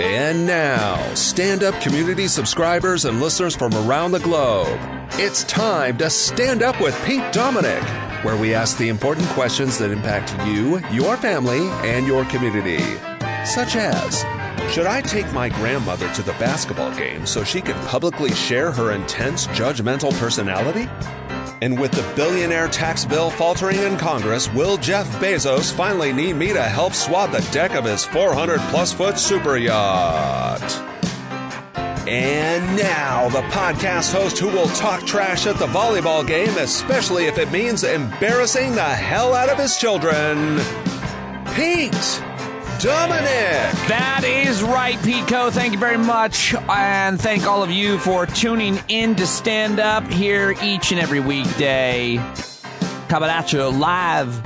And now, stand-up community subscribers and listeners from around the globe, it's time to Stand Up with Pete Dominic, where we ask the important questions that impact you, your family, and your community. Such as, should I take my grandmother to the basketball game so she can publicly share her intense, judgmental personality? And with the billionaire tax bill faltering in Congress, will Jeff Bezos finally need me to help swab the deck of his 400-plus-foot super yacht? And now, the podcast host who will talk trash at the volleyball game, especially if it means embarrassing the hell out of his children, Pete Dominic. That is right, Pico. Thank you very much. And thank all of you for tuning in to Stand Up here each and every weekday. Coming at you live.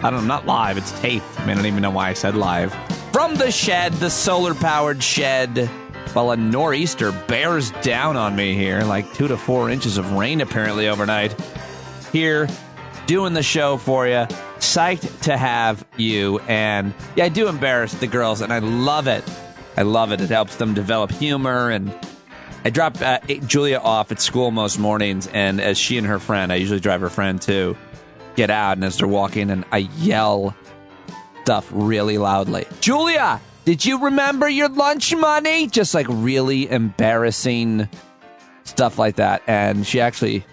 Not live, it's taped. I don't even know why I said live. From the shed, the solar-powered shed. While a nor'easter bears down on me here, like 2 to 4 inches of rain apparently overnight. Here, doing the show for you. Psyched to have you. And yeah, I do embarrass the girls, and I love it. I love it. It helps them develop humor. And I drop Julia off at school most mornings, and as she and her friend, I usually drive her friend too, get out, and as they're walking, and I yell stuff really loudly. Julia, did you remember your lunch money? Just like really embarrassing stuff like that. And she actually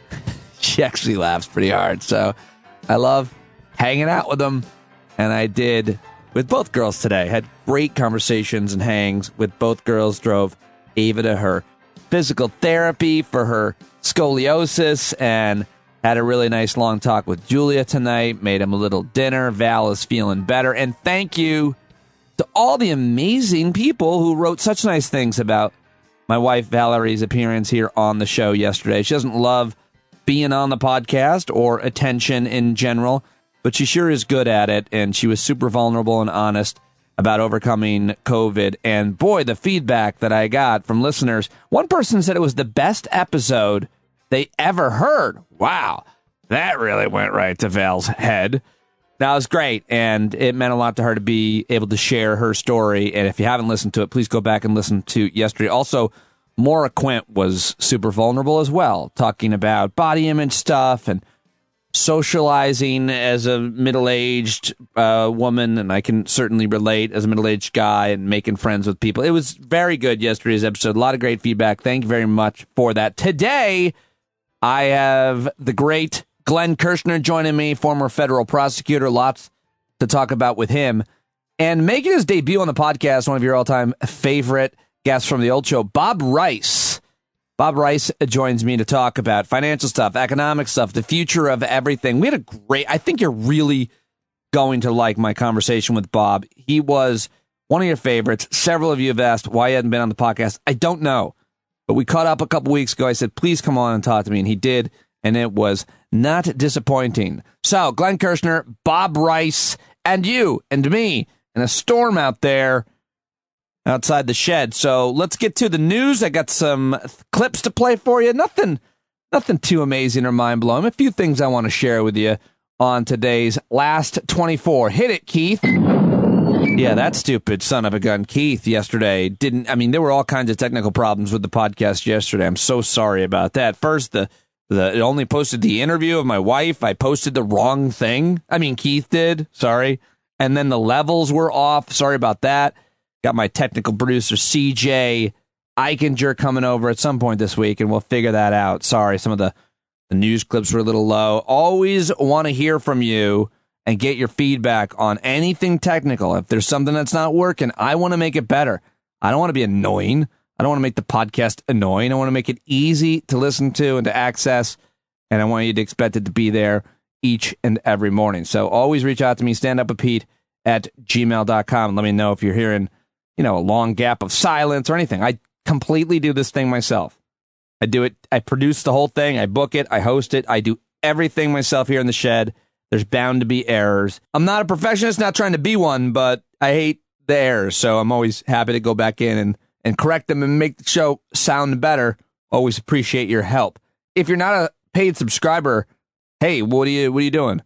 laughs pretty hard. So I love hanging out with them, and I did with both girls today. Had great conversations and hangs with both girls. Drove Ava to her physical therapy for her scoliosis, and had a really nice long talk with Julia tonight. Made him a little dinner. Val is feeling better, and thank you to all the amazing people who wrote such nice things about my wife Valerie's appearance here on the show yesterday. She doesn't love being on the podcast or attention in general, but she sure is good at it, and she was super vulnerable and honest about overcoming COVID. And boy, the feedback that I got from listeners. One person said it was the best episode they ever heard. Wow, that really went right to Val's head. That was great, and it meant a lot to her to be able to share her story. And if you haven't listened to it, please go back and listen to yesterday. Also, Maura Quint was super vulnerable as well, talking about body image stuff and socializing as a middle-aged woman, and I can certainly relate as a middle-aged guy, and making friends with people. It was very good, yesterday's episode. A lot of great feedback. Thank you very much for that. Today, I have the great Glenn Kirschner joining me, former federal prosecutor. Lots to talk about with him. And making his debut on the podcast, one of your all-time favorite guests from the old show, Bob Rice. Bob Rice joins me to talk about financial stuff, economic stuff, the future of everything. We had a great, I think you're really going to like my conversation with Bob. He was one of your favorites. Several of you have asked why he hadn't been on the podcast. I don't know, but we caught up a couple weeks ago. I said, please come on and talk to me, and he did, and it was not disappointing. So, Glenn Kirschner, Bob Rice, and you and me, and a storm out there outside the shed. So let's get to the news. I got some clips to play for you. Nothing too amazing or mind-blowing. A few things I want to share with you on today's Last 24. Hit it, Keith. Yeah, that stupid son of a gun, Keith, yesterday there were all kinds of technical problems with the podcast yesterday. I'm so sorry about that. First, it only posted the interview of my wife. I posted the wrong thing. Keith did. Sorry. And then the levels were off. Sorry about that. Got my technical producer, CJ Eichinger, coming over at some point this week, and we'll figure that out. Sorry, some of the news clips were a little low. Always want to hear from you and get your feedback on anything technical. If there's something that's not working, I want to make it better. I don't want to be annoying. I don't want to make the podcast annoying. I want to make it easy to listen to and to access, and I want you to expect it to be there each and every morning. So always reach out to me, standupwithpete@gmail.com. Let me know if you're hearing a long gap of silence or anything. I completely do this thing myself. I do it. I produce the whole thing. I book it. I host it. I do everything myself here in the shed. There's bound to be errors. I'm not a perfectionist, not trying to be one, but I hate the errors. So I'm always happy to go back in and correct them and make the show sound better. Always appreciate your help. If you're not a paid subscriber, hey, what are you doing?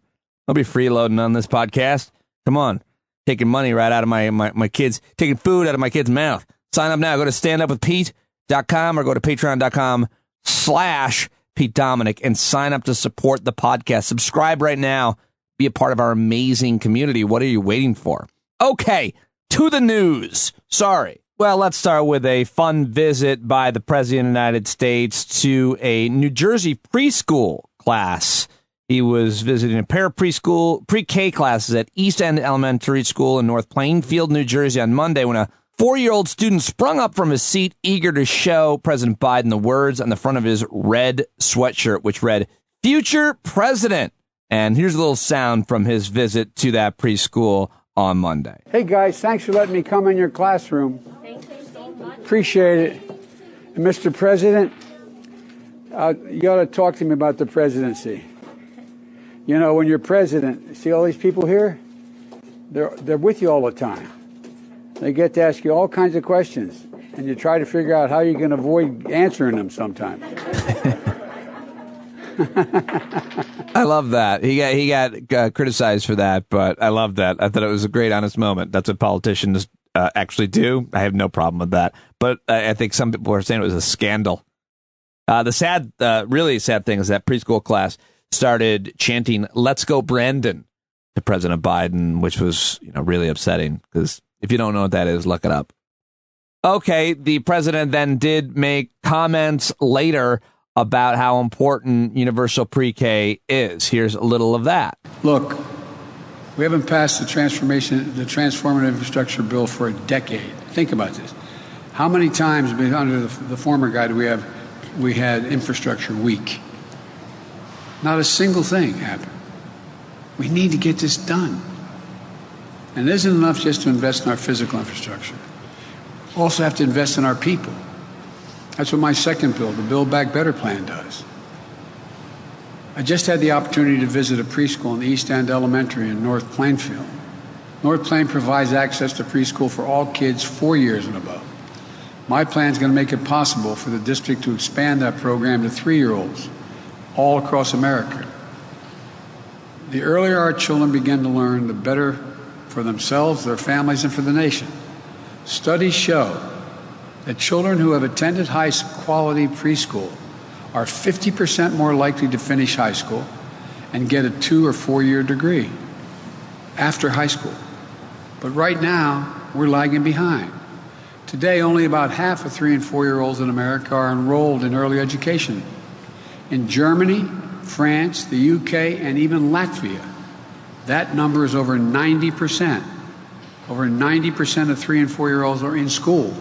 I'll be freeloading on this podcast. Come on. Taking money right out of my kids, taking food out of my kid's mouth. Sign up now. Go to standupwithpete.com or go to patreon.com/Pete Dominic and sign up to support the podcast. Subscribe right now. Be a part of our amazing community. What are you waiting for? Okay, to the news. Sorry. Well, let's start with a fun visit by the President of the United States to a New Jersey preschool class. He was visiting a pair of pre-K classes at East End Elementary School in North Plainfield, New Jersey on Monday when a 4-year-old student sprung up from his seat, eager to show President Biden the words on the front of his red sweatshirt, which read, "Future President." And here's a little sound from his visit to that preschool on Monday. Hey, guys, thanks for letting me come in your classroom. Thank you so much. Appreciate it. And Mr. President, you ought to talk to me about the presidency. You know, when you're president, see all these people here? They're with you all the time. They get to ask you all kinds of questions, and you try to figure out how you can avoid answering them sometimes. I love that. He got criticized for that, but I love that. I thought it was a great, honest moment. That's what politicians actually do. I have no problem with that. But I think some people are saying it was a scandal. The really sad thing is that preschool class started chanting, "Let's go, Brandon," to President Biden, which was really upsetting because if you don't know what that is, look it up. Okay, the president then did make comments later about how important universal pre-K is. Here's a little of that. Look, we haven't passed the transformative infrastructure bill for a decade. Think about this. How many times under the former guy we had infrastructure week? Not a single thing happened. We need to get this done. And it isn't enough just to invest in our physical infrastructure. We also have to invest in our people. That's what my second bill, the Build Back Better plan, does. I just had the opportunity to visit a preschool in the East End Elementary in North Plainfield. North Plain provides access to preschool for all kids 4 years and above. My plan is going to make it possible for the district to expand that program to 3-year-olds all across America. The earlier our children begin to learn, the better for themselves, their families, and for the nation. Studies show that children who have attended high-quality preschool are 50% more likely to finish high school and get a 2- or 4-year degree after high school. But right now, we're lagging behind. Today, only about half of 3- and 4-year-olds in America are enrolled in early education. In Germany, France, the UK, and even Latvia, that number is over 90%. Over 90% of 3- and 4-year-olds are in school.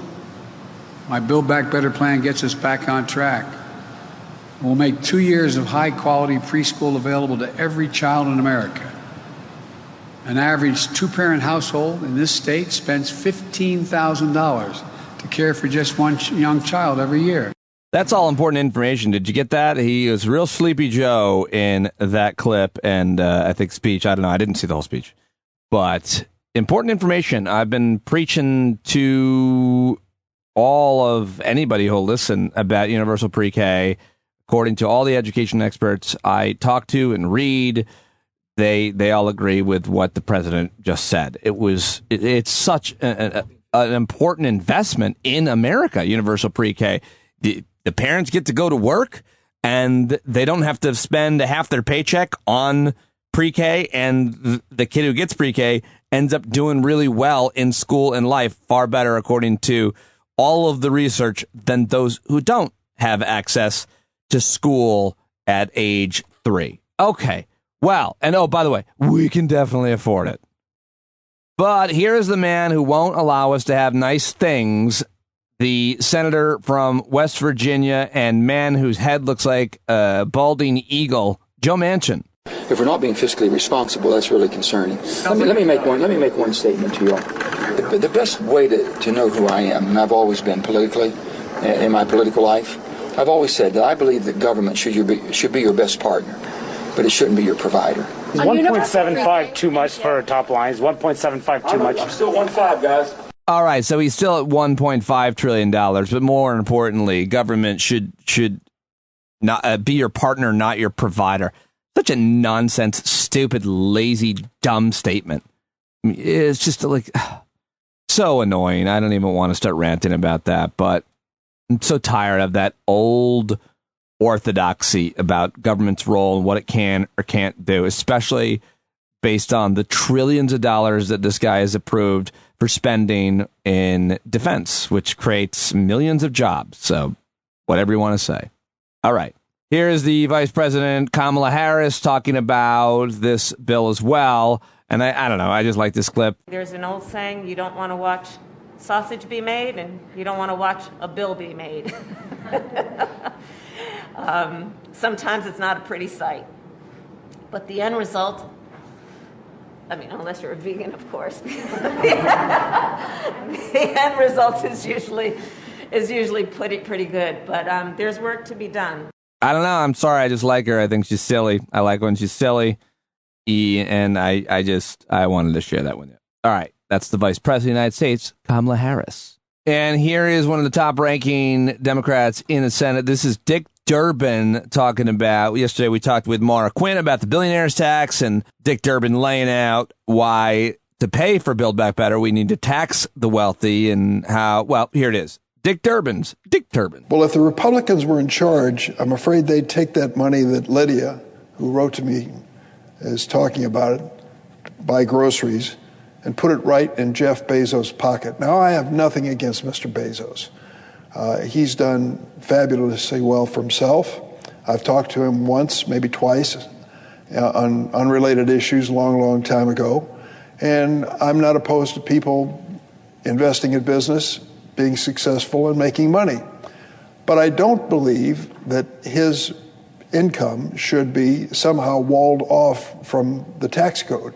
My Build Back Better plan gets us back on track. We'll make 2 years of high-quality preschool available to every child in America. An average 2-parent household in this state spends $15,000 to care for just one young child every year. That's all important information. Did you get that? He was real Sleepy Joe in that clip and I think speech. I don't know. I didn't see the whole speech. But important information. I've been preaching to all of anybody who'll listen about universal pre-K. According to all the education experts I talk to and read, they all agree with what the president just said. It's such an important investment in America, universal pre-K. The parents get to go to work and they don't have to spend half their paycheck on pre-K, and the kid who gets pre-K ends up doing really well in school and life, far better according to all of the research than those who don't have access to school at age 3. Okay, well, and oh, by the way, we can definitely afford it. But here is the man who won't allow us to have nice things, the senator from West Virginia and man whose head looks like a balding eagle, Joe Manchin. If we're not being fiscally responsible, that's really concerning. Let me make one statement to you all. The best way to know who I am, and I've always been politically, in my political life, I've always said that I believe that government should be your best partner, but it shouldn't be your provider. Is 1.75 too much for top lines? 1.75 too much? I'm still 1.5, guys. All right, so he's still at $1.5 trillion, but more importantly, government should not be your partner, not your provider. Such a nonsense, stupid, lazy, dumb statement. I mean, it's just like So annoying. I don't even want to start ranting about that, but I'm so tired of that old orthodoxy about government's role and what it can or can't do, especially based on the trillions of dollars that this guy has approved for spending in defense, which creates millions of jobs. So whatever you want to say. All right. Here is the Vice President Kamala Harris talking about this bill as well. And I don't know. I just like this clip. There's an old saying, you don't want to watch sausage be made and you don't want to watch a bill be made. Sometimes it's not a pretty sight. But the end result, I mean, unless you're a vegan, of course, the end result is usually pretty good. But there's work to be done. I don't know. I'm sorry. I just like her. I think she's silly. I like when she's silly. And I wanted to share that with you. All right. That's the Vice President of the United States, Kamala Harris. And here is one of the top-ranking Democrats in the Senate. This is Dick Durbin talking about, yesterday we talked with Maura Quinn about the billionaires tax, and Dick Durbin laying out why to pay for Build Back Better, we need to tax the wealthy and how, well, here it is. Dick Durbin. Well, if the Republicans were in charge, I'm afraid they'd take that money that Lydia, who wrote to me, is talking about it, buy groceries, and put it right in Jeff Bezos' pocket. Now, I have nothing against Mr. Bezos. He's done fabulously well for himself. I've talked to him once, maybe twice, on unrelated issues long time ago. And I'm not opposed to people investing in business, being successful, and making money. But I don't believe that his income should be somehow walled off from the tax code.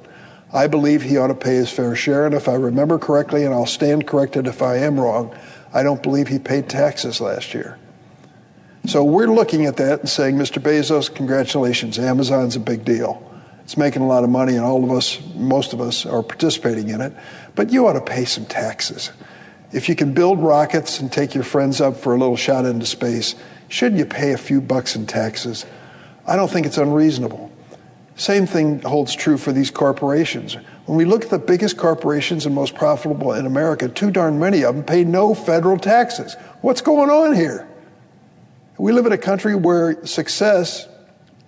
I believe he ought to pay his fair share, and if I remember correctly, and I'll stand corrected if I am wrong, I don't believe he paid taxes last year. So we're looking at that and saying, Mr. Bezos, congratulations, Amazon's a big deal. It's making a lot of money, and all of us, most of us, are participating in it, but you ought to pay some taxes. If you can build rockets and take your friends up for a little shot into space, shouldn't you pay a few bucks in taxes? I don't think it's unreasonable. Same thing holds true for these corporations. When we look at the biggest corporations and most profitable in America, too darn many of them pay no federal taxes. What's going on here? We live in a country where success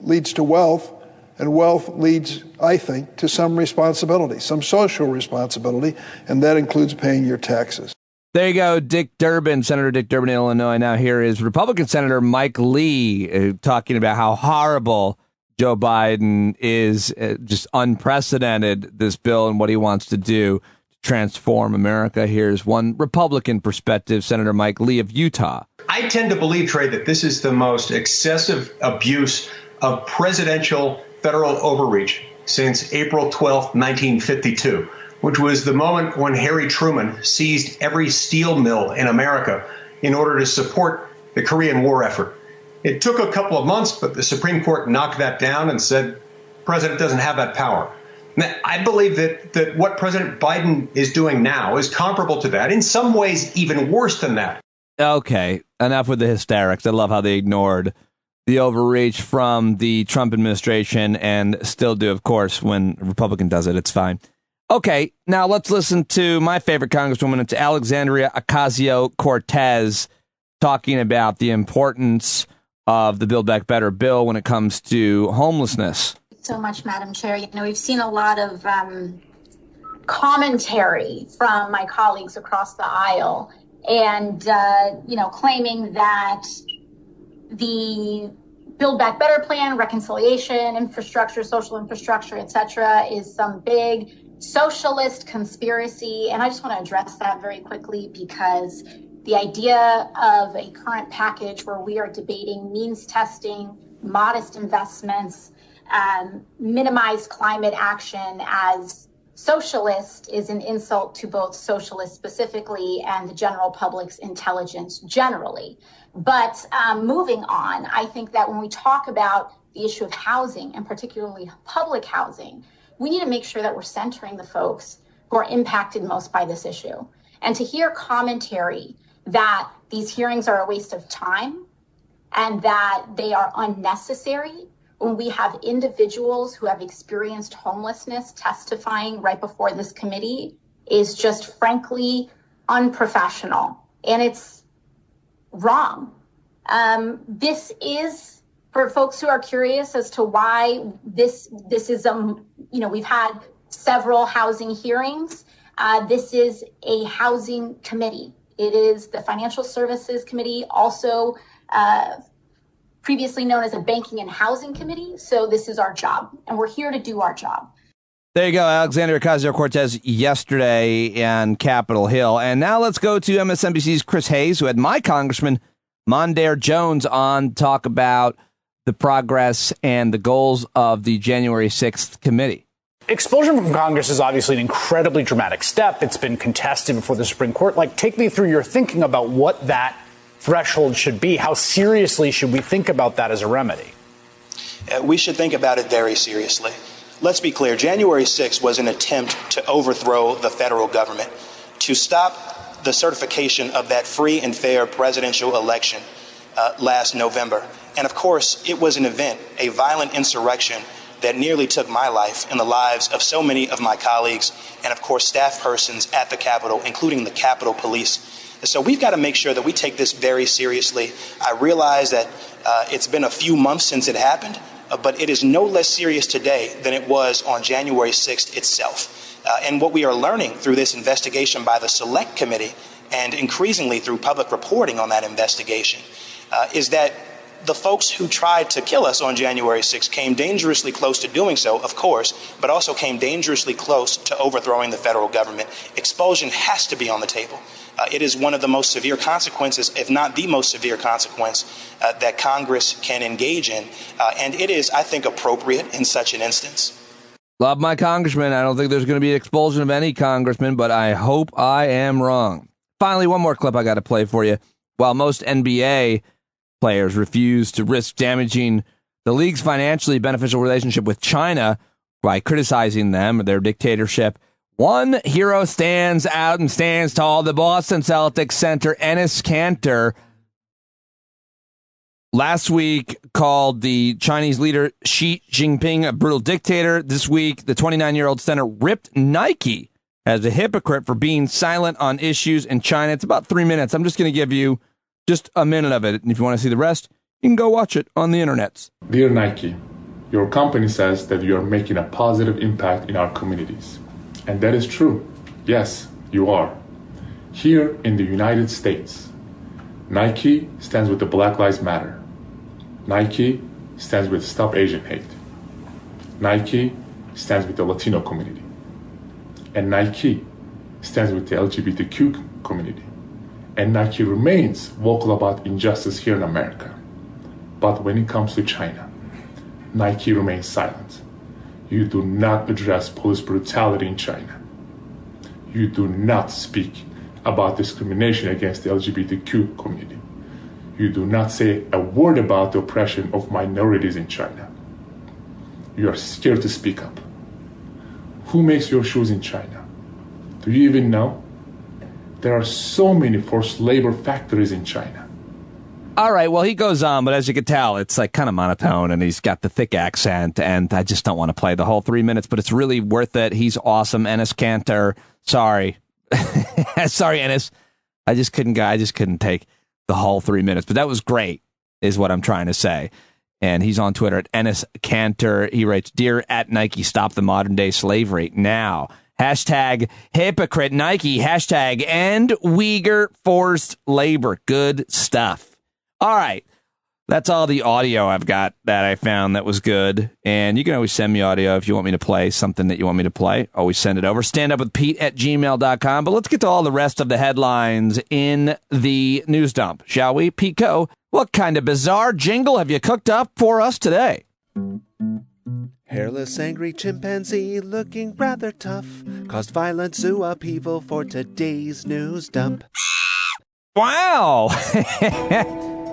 leads to wealth, and wealth leads, I think, to some responsibility, some social responsibility, and that includes paying your taxes. There you go, Dick Durbin, Senator Dick Durbin, Illinois. Now here is Republican Senator Mike Lee talking about how horrible Joe Biden is, just unprecedented, this bill and what he wants to do to transform America. Here's one Republican perspective, Senator Mike Lee of Utah. I tend to believe, Trey, that this is the most excessive abuse of presidential federal overreach since April 12th, 1952. Which was the moment when Harry Truman seized every steel mill in America in order to support the Korean War effort. It took a couple of months, but the Supreme Court knocked that down and said the president doesn't have that power. Now, I believe that what President Biden is doing now is comparable to that, in some ways even worse than that. Okay, enough with the hysterics. I love how they ignored the overreach from the Trump administration and still do, of course, when a Republican does it. It's fine. Okay, now let's listen to my favorite Congresswoman. It's Alexandria Ocasio-Cortez talking about the importance of the Build Back Better bill when it comes to homelessness. So much, Madam Chair. You know, we've seen a lot of commentary from my colleagues across the aisle and, claiming that the Build Back Better plan, reconciliation, infrastructure, social infrastructure, et cetera, is some big socialist conspiracy. And I just want to address that very quickly because the idea of a current package where we are debating means testing, modest investments, minimize climate action as socialist is an insult to both socialists specifically and the general public's intelligence generally. But moving on, I think that when we talk about the issue of housing and particularly public housing, we need to make sure that we're centering the folks who are impacted most by this issue. And to hear commentary that these hearings are a waste of time and that they are unnecessary when we have individuals who have experienced homelessness testifying right before this committee is just frankly unprofessional, and it's wrong. This is, for folks who are curious as to why this is, we've had several housing hearings. This is a housing committee. It is the Financial Services Committee, also previously known as a Banking and Housing Committee. So this is our job, and we're here to do our job. There you go, Alexandria Ocasio-Cortez yesterday on Capitol Hill. And now let's go to MSNBC's Chris Hayes, who had my Congressman Mondaire Jones on to talk about the progress and the goals of the January 6th committee. Expulsion from Congress is obviously an incredibly dramatic step. It's been contested before the Supreme Court. Take me through your thinking about what that threshold should be. How seriously should we think about that as a remedy? We should think about it very seriously. Let's be clear. January 6th was an attempt to overthrow the federal government, to stop the certification of that free and fair presidential election last November. And of course, it was an event, a violent insurrection that nearly took my life and the lives of so many of my colleagues and, of course, staff persons at the Capitol, including the Capitol Police. So we've got to make sure that we take this very seriously. I realize that it's been a few months since it happened, but it is no less serious today than it was on January 6th itself. And what we are learning through this investigation by the Select Committee, and increasingly through public reporting on that investigation, is that the folks who tried to kill us on January 6th came dangerously close to doing so, of course, but also came dangerously close to overthrowing the federal government. Expulsion has to be on the table. It is one of the most severe consequences, if not the most severe consequence, that Congress can engage in. And it is, I think, appropriate in such an instance. Love my congressman. I don't think there's going to be an expulsion of any congressman, but I hope I am wrong. Finally, one more clip I got to play for you. While most NBA players refuse to risk damaging the league's financially beneficial relationship with China by criticizing them or their dictatorship, one hero stands out and stands tall. The Boston Celtics center, Enes Kanter, last week called the Chinese leader Xi Jinping a brutal dictator. This week, the 29-year-old center ripped Nike as a hypocrite for being silent on issues in China. It's about 3 minutes. I'm just going to give you just a minute of it. And if you want to see the rest, you can go watch it on the internets. Dear Nike, your company says that you are making a positive impact in our communities. And that is true. Yes, you are. Here in the United States, Nike stands with the Black Lives Matter. Nike stands with Stop Asian Hate. Nike stands with the Latino community. And Nike stands with the LGBTQ community. And Nike remains vocal about injustice here in America. But when it comes to China, Nike remains silent. You do not address police brutality in China. You do not speak about discrimination against the LGBTQ community. You do not say a word about the oppression of minorities in China. You are scared to speak up. Who makes your shoes in China? Do you even know? There are so many forced labor factories in China. All right, well, he goes on, but as you can tell, it's kind of monotone, and he's got the thick accent, and I just don't want to play the whole 3 minutes, but it's really worth it. He's awesome. Enes Kanter. Sorry. Sorry, Enes. I just couldn't take the whole 3 minutes, but that was great, is what I'm trying to say. And he's on Twitter at Enes Kanter. He writes, "Dear at Nike, stop the modern-day slavery now. Hashtag hypocrite Nike. Hashtag end Uyghur forced labor." Good stuff. All right. That's all the audio I've got that I found that was good. And you can always send me audio if you want me to play something that you want me to play. Always send it over. standupwithpete@gmail.com. But let's get to all the rest of the headlines in the news dump, shall we? Pico, what kind of bizarre jingle have you cooked up for us today? Hairless, angry chimpanzee looking rather tough caused violent zoo upheaval for today's news dump. Wow.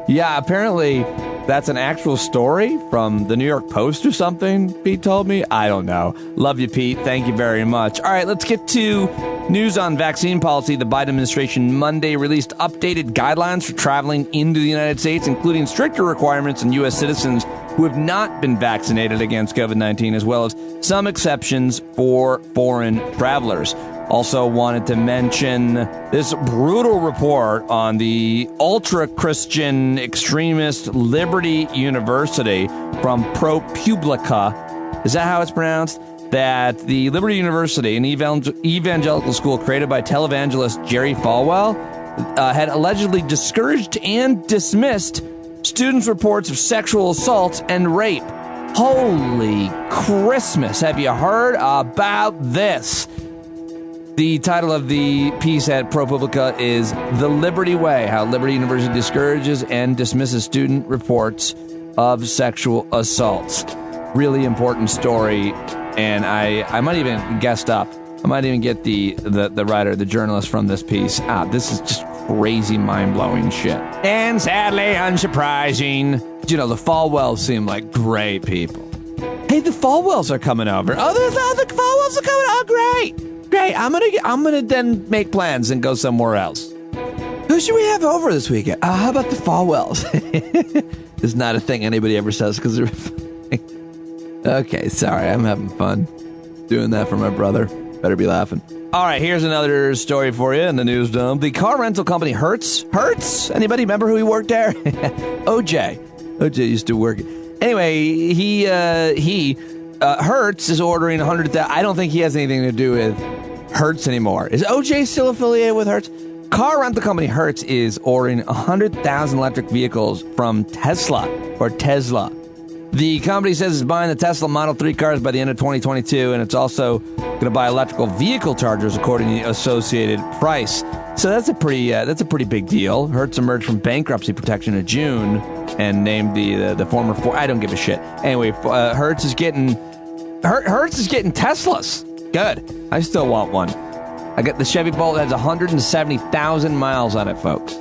Yeah, apparently that's an actual story from the New York Post or something, Pete told me. I don't know. Love you, Pete. Thank you very much. All right, let's get to news on vaccine policy. The Biden administration Monday released updated guidelines for traveling into the United States, including stricter requirements on U.S. citizens who have not been vaccinated against COVID-19, as well as some exceptions for foreign travelers. Also wanted to mention this brutal report on the ultra-Christian extremist Liberty University from ProPublica. Is that how it's pronounced? That the Liberty University, an evangelical school created by televangelist Jerry Falwell, had allegedly discouraged and dismissed students' reports of sexual assault and rape. Holy Christmas. Have you heard about this? The title of the piece at ProPublica is The Liberty Way, How Liberty University Discourages and Dismisses Student Reports of Sexual Assaults. Really important story, and I might even guest up. I might even get the writer, the journalist from this piece. This is just crazy, mind-blowing shit. And sadly unsurprising, the Falwells seem like great people. Hey, the Falwells are coming over. Oh, the Falwells are coming. Oh, great. Great, I'm gonna then make plans and go somewhere else. Who should we have over this weekend? How about the Falwells? It's not a thing anybody ever says because they're funny. Okay, sorry, I'm having fun doing that for my brother. Better be laughing. All right, here's another story for you in the news dump. The car rental company Hertz. Anybody remember who he worked there? OJ used to work. Anyway, he Hertz is ordering 100,000. I don't think he has anything to do with Hertz anymore. Is OJ still affiliated with Hertz? Car rental company Hertz is ordering 100,000 electric vehicles from Tesla. The company says it's buying the Tesla Model 3 cars by the end of 2022, and it's also going to buy electrical vehicle chargers according to the Associated Price. So that's a pretty big deal. Hertz emerged from bankruptcy protection in June and named the former I don't give a shit. Anyway, Hertz is getting Teslas. Good. I still want one. I got the Chevy Bolt that has 170,000 miles on it, folks.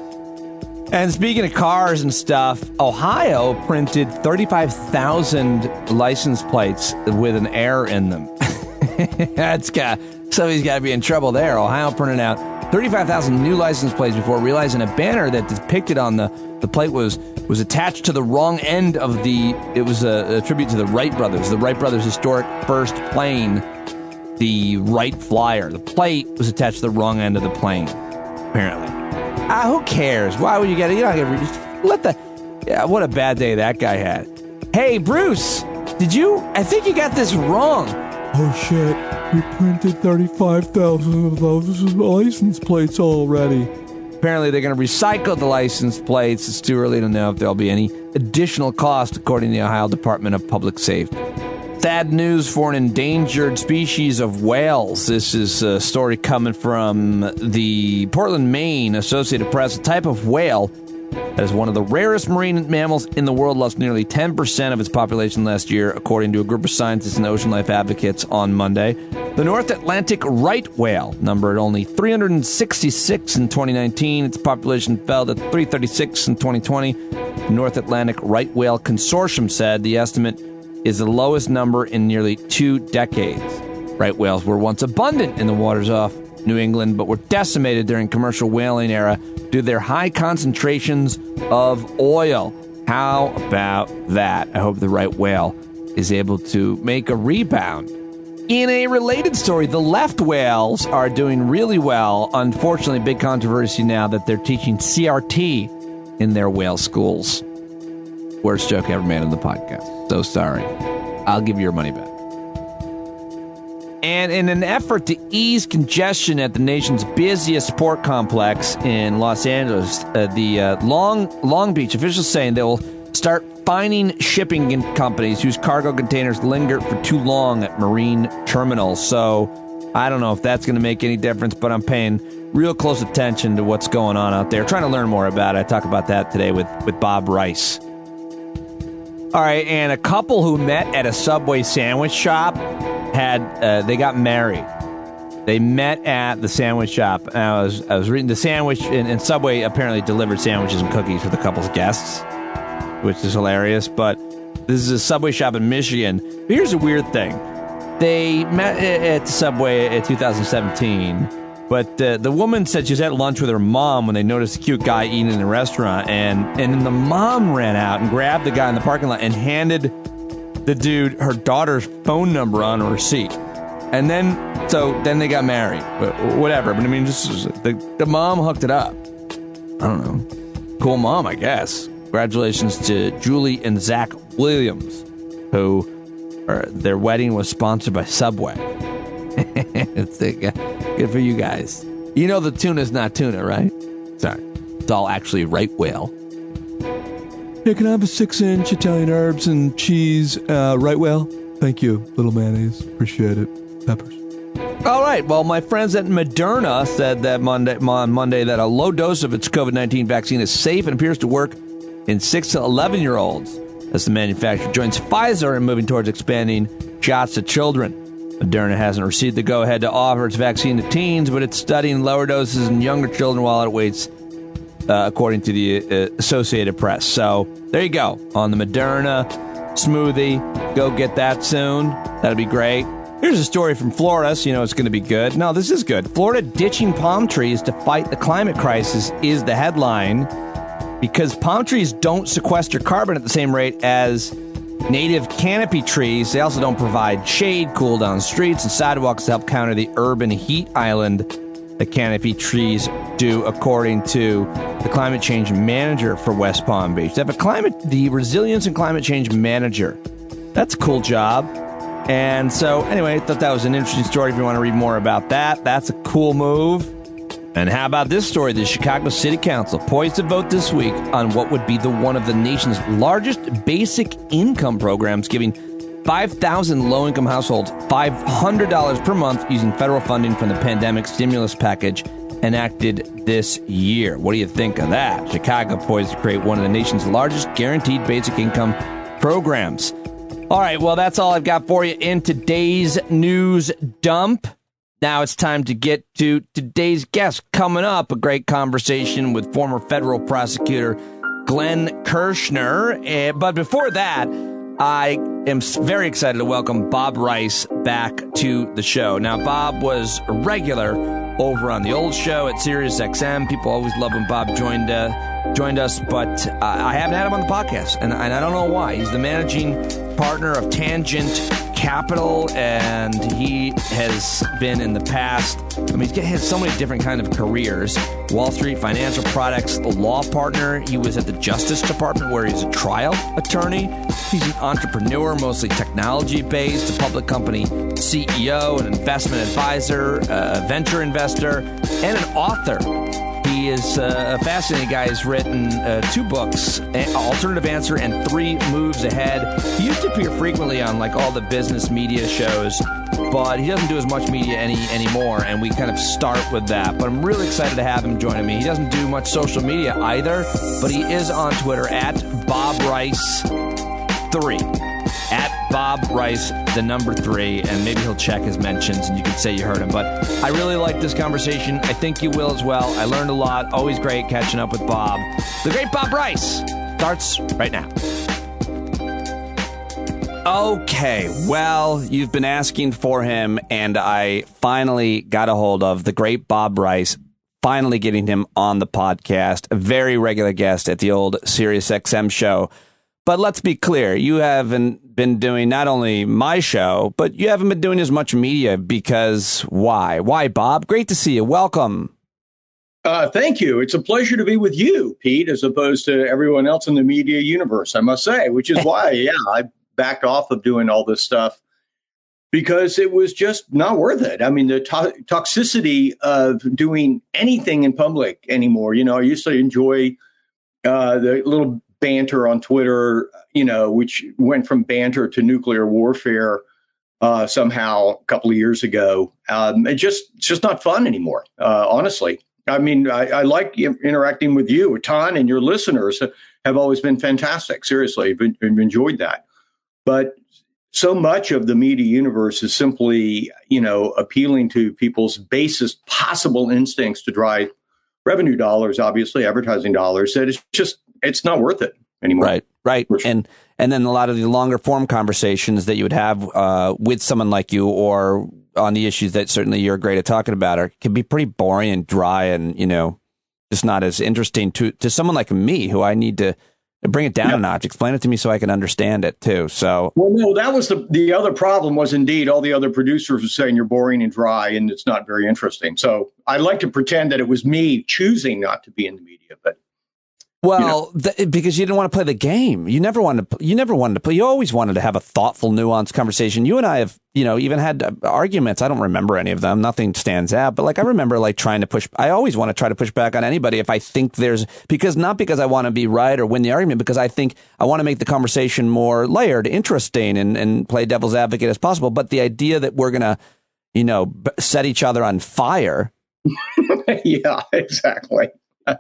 And speaking of cars and stuff, Ohio printed 35,000 license plates with an error in them. Somebody's got to be in trouble there. Ohio printed out 35,000 new license plates before realizing a banner that depicted on the plate was attached to the wrong end of it was a tribute to the Wright brothers. The Wright brothers' historic first plane, the Wright Flyer. The plate was attached to the wrong end of the plane, apparently. Who cares? Why would you get it? You don't get what a bad day that guy had. Hey, Bruce, I think you got this wrong. Oh, shit. We printed 35,000 of those license plates already. Apparently, they're going to recycle the license plates. It's too early to know if there'll be any additional cost, according to the Ohio Department of Public Safety. Sad news for an endangered species of whales. This is a story coming from the Portland, Maine Associated Press. A type of whale that is one of the rarest marine mammals in the world lost nearly 10% of its population last year, according to a group of scientists and ocean life advocates on Monday. The North Atlantic right whale numbered only 366 in 2019. Its population fell to 336 in 2020. The North Atlantic Right Whale Consortium said the estimate is the lowest number in nearly 2 decades. Right whales were once abundant in the waters off New England, but were decimated during commercial whaling era due to their high concentrations of oil. How about that? I hope the right whale is able to make a rebound. In a related story, the left whales are doing really well. Unfortunately, big controversy now that they're teaching CRT in their whale schools. Worst joke ever made on the podcast. So sorry. I'll give you your money back. And in an effort to ease congestion at the nation's busiest port complex in Los Angeles, the Long Beach officials saying they will start fining shipping companies whose cargo containers linger for too long at marine terminals. So I don't know if that's going to make any difference, but I'm paying real close attention to what's going on out there. Trying to learn more about it. I talk about that today with Bob Rice. All right, and a couple who met at a Subway sandwich shop they got married. They met at the sandwich shop. And I was reading the sandwich, and Subway apparently delivered sandwiches and cookies for the couple's guests, which is hilarious. But this is a Subway shop in Michigan. But here's a weird thing. They met at the Subway in 2017, but the woman said she was at lunch with her mom when they noticed a cute guy eating in the restaurant, and then the mom ran out and grabbed the guy in the parking lot and handed the dude her daughter's phone number on a receipt. And then they got married. But whatever. But I mean, just the mom hooked it up. I don't know. Cool mom, I guess. Congratulations to Julie and Zach Williams, who their wedding was sponsored by Subway. Good for you guys. You know the tuna's not tuna, right? Sorry. It's all actually right whale. Yeah, can I have a 6-inch Italian herbs and cheese right whale? Thank you. Little mayonnaise. Appreciate it. Peppers. All right. Well, my friends at Moderna said that on Monday that a low dose of its COVID-19 vaccine is safe and appears to work in 6 to 11-year-olds as the manufacturer joins Pfizer in moving towards expanding shots to children. Moderna hasn't received the go-ahead to offer its vaccine to teens, but it's studying lower doses in younger children while it waits, according to the Associated Press. So there you go on the Moderna smoothie. Go get that soon. That'll be great. Here's a story from Florida, so you know it's going to be good. No, this is good. Florida ditching palm trees to fight the climate crisis is the headline, because palm trees don't sequester carbon at the same rate as native canopy trees. They also don't provide shade, cool down streets, and sidewalks to help counter the urban heat island that canopy trees do, according to the climate change manager for West Palm Beach. They have the resilience and climate change manager. That's a cool job. And so, anyway, I thought that was an interesting story. If you want to read more about that, that's a cool move. And how about this story? The Chicago City Council poised to vote this week on what would be one of the nation's largest basic income programs, giving 5,000 low-income households $500 per month using federal funding from the pandemic stimulus package enacted this year. What do you think of that? Chicago poised to create one of the nation's largest guaranteed basic income programs. All right, well, that's all I've got for you in today's news dump. Now it's time to get to today's guest. Coming up, a great conversation with former federal prosecutor Glenn Kirschner. But before that, I am very excited to welcome Bob Rice back to the show. Now, Bob was a regular over on the old show at Sirius XM. People always love when Bob joined us, but I haven't had him on the podcast, and I don't know why. He's the managing partner of Tangent Capital, and he has been in the past, he has so many different kind of careers. Wall Street Financial Products law partner. He was at the Justice Department where he's a trial attorney. He's an entrepreneur, mostly technology-based, a public company CEO, an investment advisor, a venture investor, and an author. He is a fascinating guy. He's written 2 books, Alternative Answer and 3 Moves Ahead. He used to appear frequently on all the business media shows, but he doesn't do as much media anymore, and we kind of start with that. But I'm really excited to have him joining me. He doesn't do much social media either, but he is on Twitter at BobRice3. At Bob Rice, the number 3, and maybe he'll check his mentions and you can say you heard him. But I really like this conversation. I think you will as well. I learned a lot. Always great catching up with Bob. The great Bob Rice starts right now. Okay, well, you've been asking for him, and I finally got a hold of the great Bob Rice, finally getting him on the podcast, a very regular guest at the old Sirius XM show. But let's be clear, you haven't been doing not only my show, but you haven't been doing as much media because why? Why, Bob? Great to see you. Welcome. Thank you. It's a pleasure to be with you, Pete, as opposed to everyone else in the media universe, I must say, which is why, I backed off of doing all this stuff because it was just not worth it. I mean, the toxicity of doing anything in public anymore. I used to enjoy the little banter on Twitter, which went from banter to nuclear warfare somehow a couple of years ago. It's just not fun anymore, honestly. I mean, I like interacting with you, a ton, and your listeners have always been fantastic. Seriously, I've enjoyed that. But so much of the media universe is simply, appealing to people's basest possible instincts to drive revenue dollars, obviously advertising dollars, that it's not worth it anymore. Right. And then a lot of the longer form conversations that you would have with someone like you or on the issues that certainly you're great at talking about can be pretty boring and dry and, just not as interesting to someone like me who I need to Bring it down a notch. Explain it to me so I can understand it too. So, well, no, that was the other problem was indeed all the other producers were saying you're boring and dry and it's not very interesting. So I like to pretend that it was me choosing not to be in the media, but. Well, because you didn't want to play the game. You never wanted to play. You always wanted to have a thoughtful, nuanced conversation. You and I have, even had arguments. I don't remember any of them. Nothing stands out. But I remember trying to push. I always want to try to push back on anybody if I think not because I want to be right or win the argument, because I think I want to make the conversation more layered, interesting, and play devil's advocate as possible. But the idea that we're going to, set each other on fire. Yeah, exactly.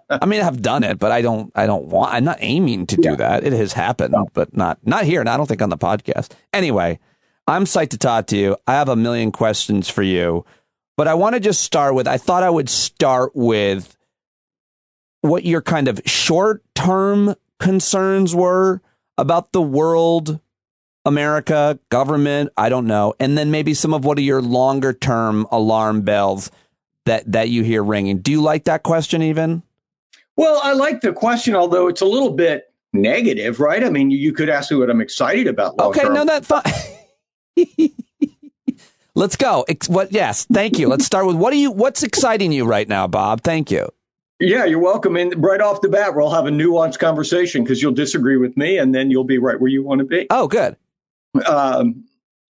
I mean, I've done it, but I'm not aiming to do that. It has happened, but not here. And I don't think on the podcast. Anyway, I'm psyched to talk to you. I have a million questions for you, but I want to just I thought I would start with what your kind of short-term concerns were about the world, America, government, I don't know. And then maybe some of what are your longer-term alarm bells that you hear ringing. Do you like that question even? Well, I like the question, although it's a little bit negative, right? I mean, you could ask me what I'm excited about. Okay, no, that's fine. Let's go. Yes, thank you. Let's start with what's exciting you right now, Bob? Thank you. Yeah, you're welcome. And right off the bat, we'll have a nuanced conversation because you'll disagree with me and then you'll be right where you want to be. Oh, good.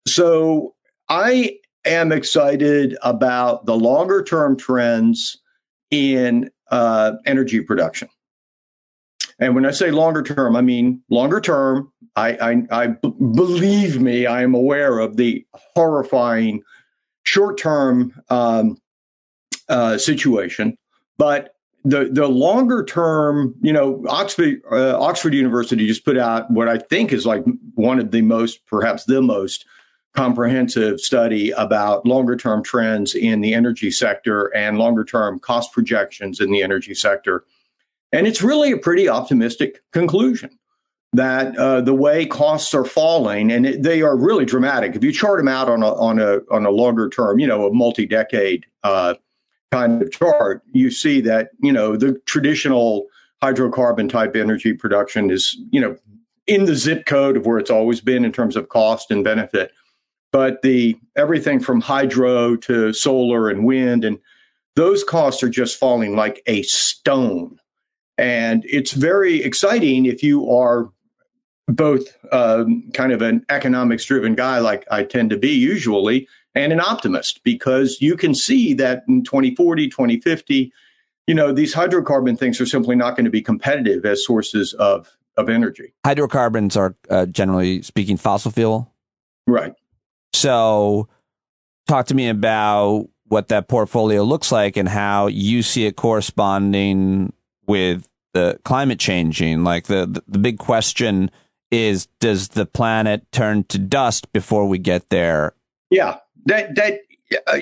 So I am excited about the longer term trends in energy production. And when I say longer term, I mean longer term. Believe me, I am aware of the horrifying short term situation, but the longer term, Oxford University just put out what I think is one of the most, perhaps the most comprehensive study about longer term trends in the energy sector and longer term cost projections in the energy sector. And it's really a pretty optimistic conclusion that the way costs are falling, and they are really dramatic. If you chart them out on a longer term, a multi-decade kind of chart, you see that, the traditional hydrocarbon type energy production is, in the zip code of where it's always been in terms of cost and benefit. But everything from hydro to solar and wind, and those costs are just falling like a stone. And it's very exciting if you are both kind of an economics driven guy like I tend to be usually, and an optimist, because you can see that in 2040, 2050, these hydrocarbon things are simply not going to be competitive as sources of energy. Hydrocarbons are generally speaking fossil fuel. Right. So talk to me about what that portfolio looks like and how you see it corresponding with the climate changing. Like the big question is, does the planet turn to dust before we get there? Yeah,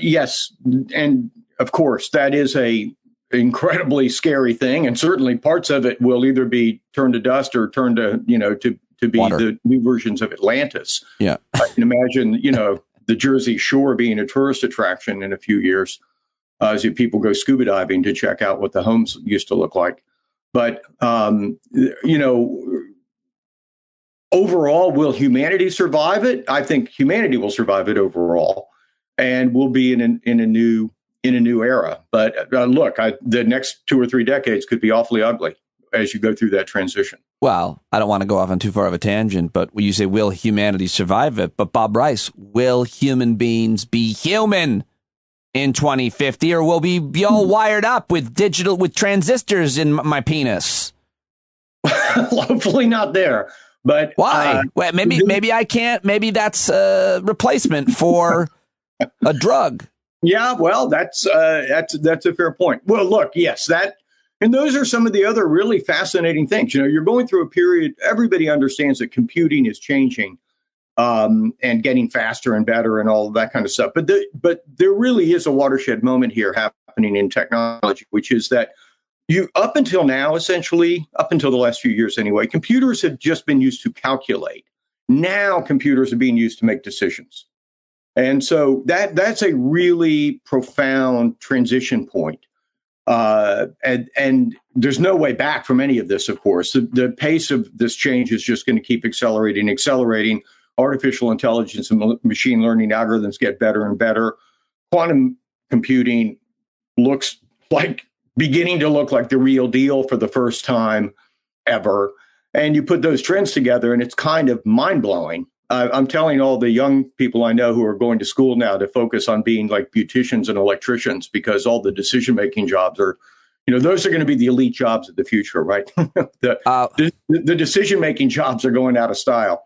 yes. And of course, that is a incredibly scary thing. And certainly parts of it will either be turned to dust or turned to be water. The new versions of Atlantis. Yeah. I can imagine, the Jersey Shore being a tourist attraction in a few years as people go scuba diving to check out what the homes used to look like. But, overall, will humanity survive it? I think humanity will survive it overall, and we'll be in a new era. But look, the next 2 or 3 decades could be awfully ugly as you go through that transition. Well, I don't want to go off on too far of a tangent, but when you say, will humanity survive it? But Bob Rice, will human beings be human in 2050, or will we be all wired up with transistors in my penis? Hopefully not there. But why? Well, maybe I can't. Maybe that's a replacement for a drug. Yeah, well, that's a fair point. Well, look, yes, and those are some of the other really fascinating things. You're going through a period. Everybody understands that computing is changing and getting faster and better and all of that kind of stuff. But there really is a watershed moment here happening in technology, which is that up until now, essentially, up until the last few years anyway, computers have just been used to calculate. Now computers are being used to make decisions. And so that's a really profound transition point And there's no way back from any of this, of course. The pace of this change is just going to keep accelerating. Artificial intelligence and machine learning algorithms get better and better. Quantum computing looks like beginning to look like the real deal for the first time ever. And you put those trends together, and it's kind of mind-blowing. I'm telling all the young people I know who are going to school now to focus on being like beauticians and electricians, because all the decision-making jobs are, those are going to be the elite jobs of the future, right? The decision-making jobs are going out of style.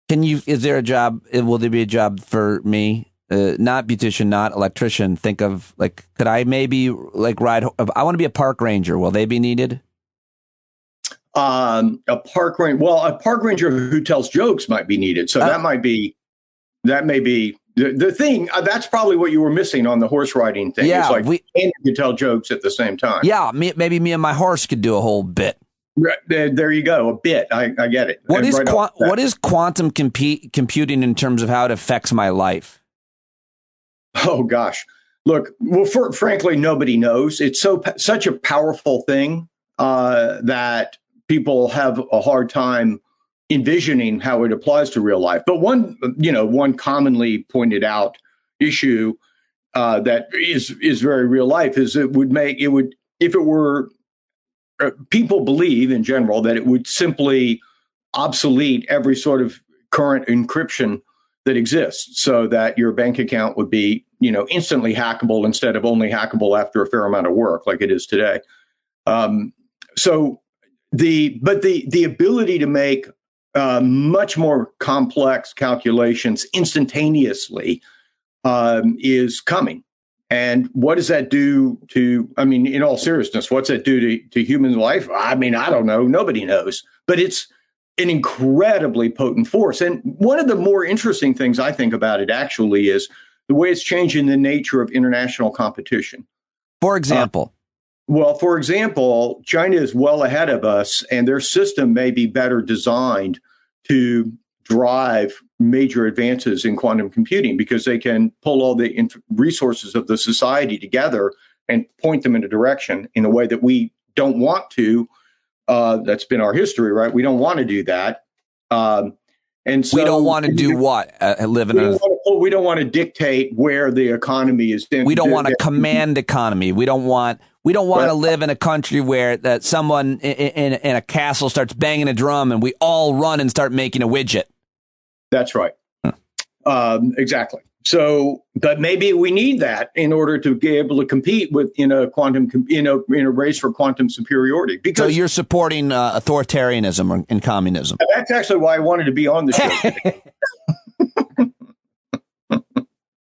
Is there a job? Will there be a job for me? Not beautician, not electrician. Think of could I maybe ride? I want to be a park ranger. Will they be needed? A park ranger who tells jokes might be needed. So that may be the thing. That's probably what you were missing on the horse riding thing. Yeah, it's and you could tell jokes at the same time. Yeah, maybe me and my horse could do a whole bit. There you go, a bit. I get it. What is quantum computing in terms of how it affects my life? Oh gosh, look. Well, frankly, nobody knows. It's such a powerful thing that people have a hard time envisioning how it applies to real life. But one commonly pointed out issue that is very real life is people believe in general that it would simply obsolete every sort of current encryption that exists, so that your bank account would be, instantly hackable instead of only hackable after a fair amount of work like it is today. The ability to make much more complex calculations instantaneously is coming. And what does that do in all seriousness, what's that do to human life? I don't know. Nobody knows. But it's an incredibly potent force. And one of the more interesting things I think about it actually is the way it's changing the nature of international competition. For example? For example, China is well ahead of us, and their system may be better designed to drive major advances in quantum computing because they can pull all the resources of the society together and point them in a direction in a way that we don't want to. That's been our history, right? We don't want to do that. And so we don't want to do what? We don't want to dictate where the economy is. We don't want a command economy. We don't want to live in a country where that someone in a castle starts banging a drum and we all run and start making a widget. That's right. Exactly. So, but maybe we need that in order to be able to compete in a race for quantum superiority. Because so you're supporting authoritarianism and communism. That's actually why I wanted to be on the show.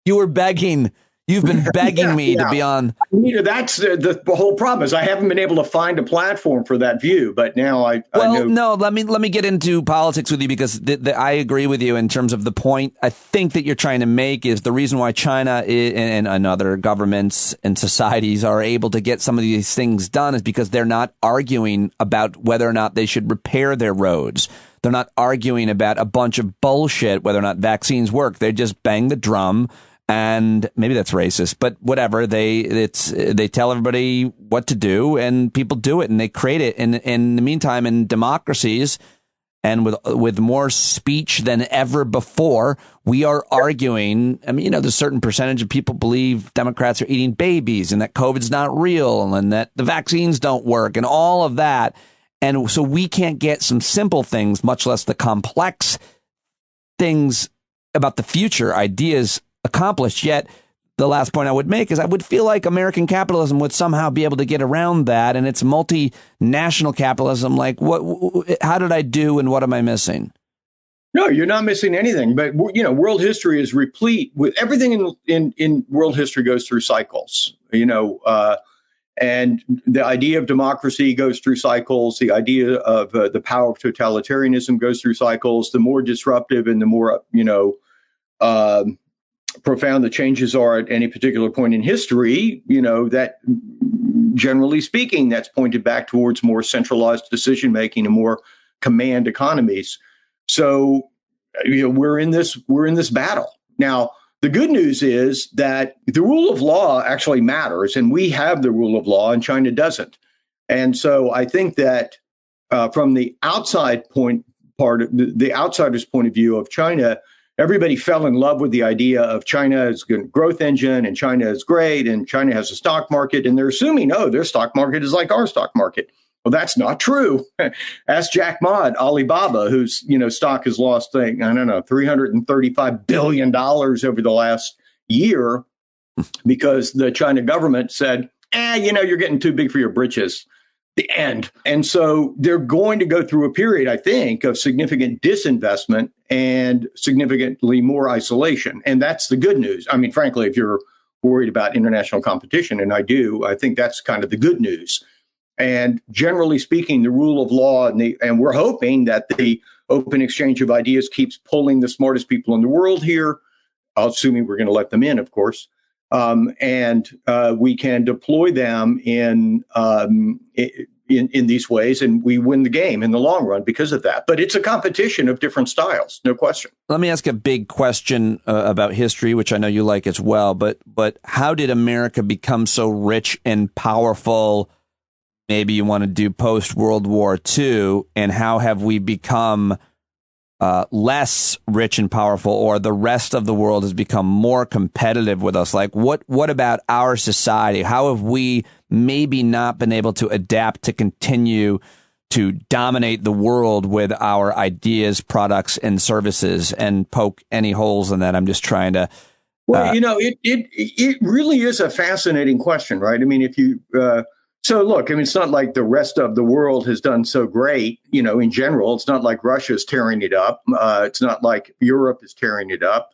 You were begging. You've been begging me to be on. That's the whole problem is I haven't been able to find a platform for that view. But now I know. No, let me get into politics with you because I agree with you in terms of the point I think that you're trying to make is the reason why China and other governments and societies are able to get some of these things done is because they're not arguing about whether or not they should repair their roads. They're not arguing about a bunch of bullshit, whether or not vaccines work. They just bang the drum. And maybe that's racist, but whatever. They tell everybody what to do, and people do it, and they create it. And in the meantime, in democracies, and with more speech than ever before, we are arguing. There's a certain percentage of people believe Democrats are eating babies, and that COVID's not real, and that the vaccines don't work, and all of that. And so we can't get some simple things, much less the complex things about the future, ideas accomplished. Yet the last point I would make is I would feel like American capitalism would somehow be able to get around that, and it's multinational capitalism. Like, how did I do, and what am I missing? No, you're not missing anything. But world history is replete with everything in world history goes through cycles. And the idea of democracy goes through cycles. The idea of the power of totalitarianism goes through cycles. The more disruptive and the more profound the changes are at any particular point in history, that generally speaking, that's pointed back towards more centralized decision making and more command economies. So, we're in this battle now. The good news is that the rule of law actually matters, and we have the rule of law, and China doesn't. And so I think that from the outsider's point of view of China, everybody fell in love with the idea of China as a growth engine, and China is great, and China has a stock market, and they're assuming, oh, their stock market is like our stock market. Well, that's not true. Ask Jack Ma at Alibaba, whose stock has lost, $335 billion over the last year because the China government said, you're getting too big for your britches. The end. And so they're going to go through a period, I think, of significant disinvestment and significantly more isolation. And that's the good news. I mean, frankly, if you're worried about international competition, and I do, I think that's kind of the good news. And generally speaking, the rule of law, and we're hoping that the open exchange of ideas keeps pulling the smartest people in the world here, assuming we're going to let them in, of course. And we can deploy them in these ways, and we win the game in the long run because of that. But it's a competition of different styles, no question. Let me ask a big question about history, which I know you like as well. But how did America become so rich and powerful? Maybe you want to do post-World War II, and how have we become less rich and powerful, or the rest of the world has become more competitive with us? Like, what about our society? How have we maybe not been able to adapt to continue to dominate the world with our ideas, products, and services, and poke any holes in that? I'm just trying to. Well, it really is a fascinating question, right? I mean, if you. So look, I mean, it's not like the rest of the world has done so great, in general. It's not like Russia's tearing it up. It's not like Europe is tearing it up.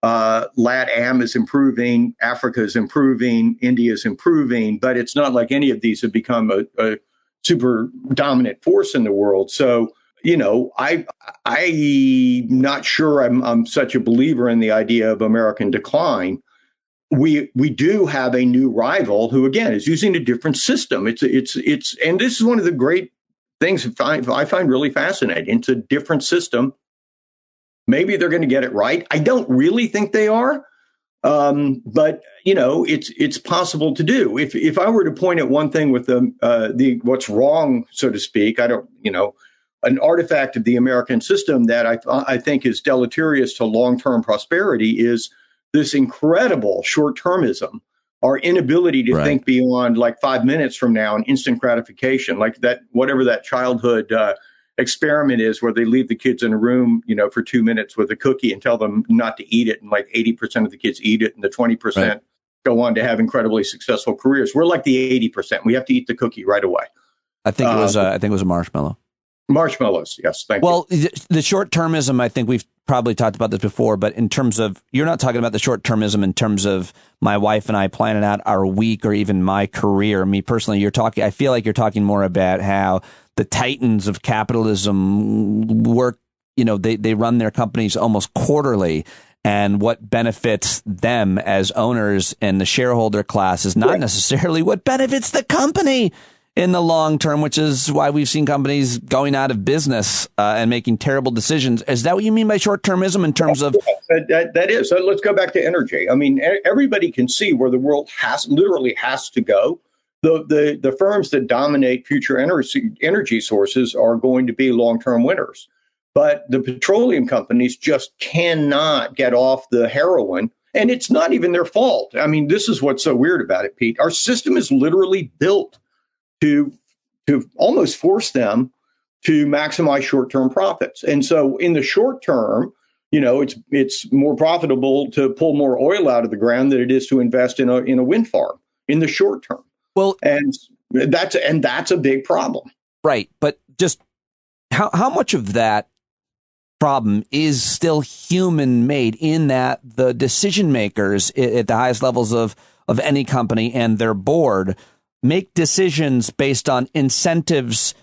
LATAM is improving. Africa is improving. India is improving. But it's not like any of these have become a super dominant force in the world. So, I'm not sure I'm such a believer in the idea of American decline. We do have a new rival who, again, is using a different system. It's and this is one of the great things I find really fascinating. It's a different system. Maybe they're going to get it right. I don't really think they are, but it's possible to do. If I were to point at one thing with the what's wrong, so to speak, an artifact of the American system that I think is deleterious to long-term prosperity is this incredible short-termism, our inability to think beyond like 5 minutes from now and instant gratification, like that, whatever that childhood experiment is where they leave the kids in a room, for 2 minutes with a cookie and tell them not to eat it. And like 80% of the kids eat it and the 20% go on to have incredibly successful careers. We're like the 80%. We have to eat the cookie right away. I think it was a marshmallow. Marshmallows, yes, thank you. Well, the short-termism, I think we've probably talked about this before, but in terms of, you're not talking about the short-termism in terms of my wife and I planning out our week or even my career. Me personally, I feel like you're talking more about how the titans of capitalism work, they run their companies almost quarterly, and what benefits them as owners and the shareholder class is not necessarily what benefits the company in the long term, which is why we've seen companies going out of business and making terrible decisions. Is that what you mean by short-termism in terms of? That is. So let's go back to energy. I mean, everybody can see where the world literally has to go. The firms that dominate future energy sources are going to be long-term winners. But the petroleum companies just cannot get off the heroin. And it's not even their fault. I mean, this is what's so weird about it, Pete. Our system is literally built to almost force them to maximize short-term profits. And so in the short term, it's more profitable to pull more oil out of the ground than it is to invest in a wind farm in the short term. Well, and that's a big problem. Right. But just how much of that problem is still human made, in that the decision makers at the highest levels of any company and their board make decisions based on incentives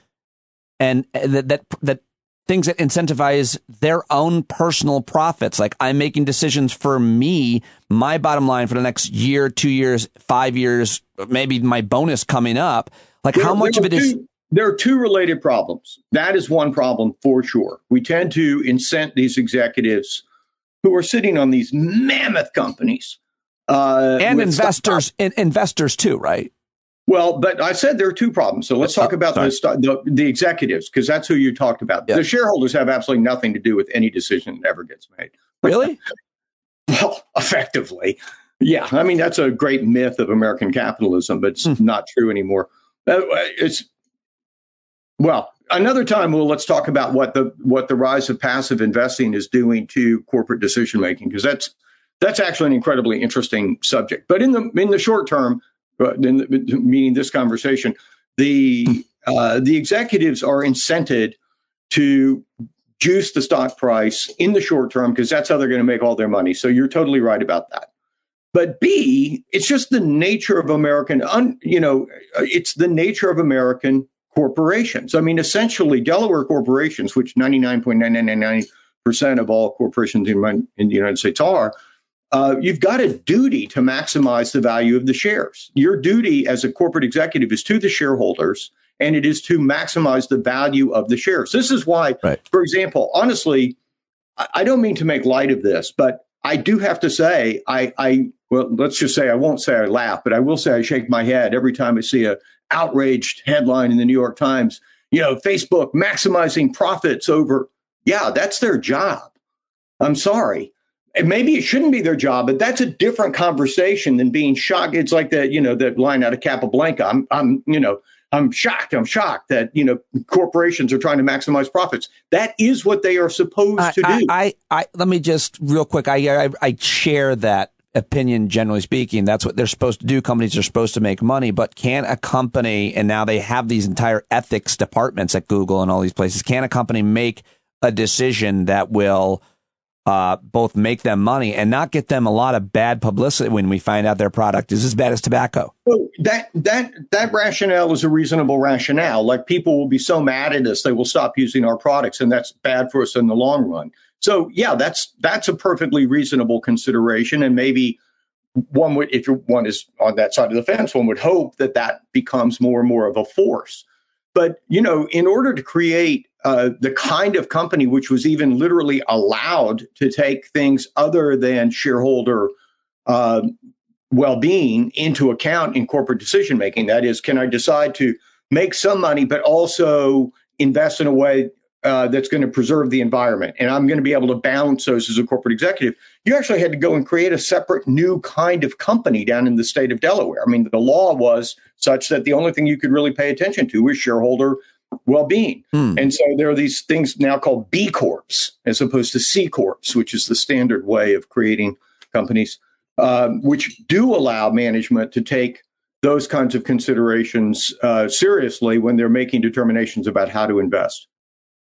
and that things that incentivize their own personal profits. Like, I'm making decisions for me, my bottom line for the next year, 2 years, 5 years, maybe my bonus coming up. Like, how much of it is? There are two related problems. That is one problem for sure. We tend to incent these executives who are sitting on these mammoth companies. And investors too, right? Well, but I said there are two problems. So let's talk about the executives, because that's who you talked about. Yeah. The shareholders have absolutely nothing to do with any decision that ever gets made. Really? Well, effectively. Yeah. I mean, that's a great myth of American capitalism, but it's not true anymore. Another time, let's talk about what the rise of passive investing is doing to corporate decision making, because that's actually an incredibly interesting subject. But in the short term, meaning this conversation, the executives are incented to juice the stock price in the short term, because that's how they're going to make all their money. So you're totally right about that. But B, it's just the nature of it's the nature of American corporations. I mean, essentially, Delaware corporations, which 99.9999% of all corporations in the United States are, you've got a duty to maximize the value of the shares. Your duty as a corporate executive is to the shareholders, and it is to maximize the value of the shares. This is why, for example, honestly, I don't mean to make light of this, but I do have to say, let's just say, I won't say I laugh, but I will say I shake my head every time I see a outraged headline in the New York Times, Facebook maximizing profits over. Yeah, that's their job. I'm sorry. And maybe it shouldn't be their job, but that's a different conversation than being shocked. It's like that line out of Capablanca. I'm shocked that, corporations are trying to maximize profits. That is what they are supposed to do. Let me just real quick. I share that opinion, generally speaking. That's what they're supposed to do. Companies are supposed to make money, but can a company, and now they have these entire ethics departments at Google and all these places, can a company make a decision that will both make them money and not get them a lot of bad publicity when we find out their product is as bad as tobacco? Well, that rationale is a reasonable rationale. Like, people will be so mad at us, they will stop using our products, and that's bad for us in the long run. So, yeah, that's a perfectly reasonable consideration. And maybe one would, if one is on that side of the fence, one would hope that becomes more and more of a force. But, in order to create the kind of company which was even literally allowed to take things other than shareholder well-being into account in corporate decision-making, that is, can I decide to make some money, but also invest in a way that's going to preserve the environment, and I'm going to be able to balance those as a corporate executive. You actually had to go and create a separate new kind of company down in the state of Delaware. I mean, the law was such that the only thing you could really pay attention to was shareholder well-being. And so there are these things now called B Corps as opposed to C Corps, which is the standard way of creating companies, which do allow management to take those kinds of considerations seriously when they're making determinations about how to invest.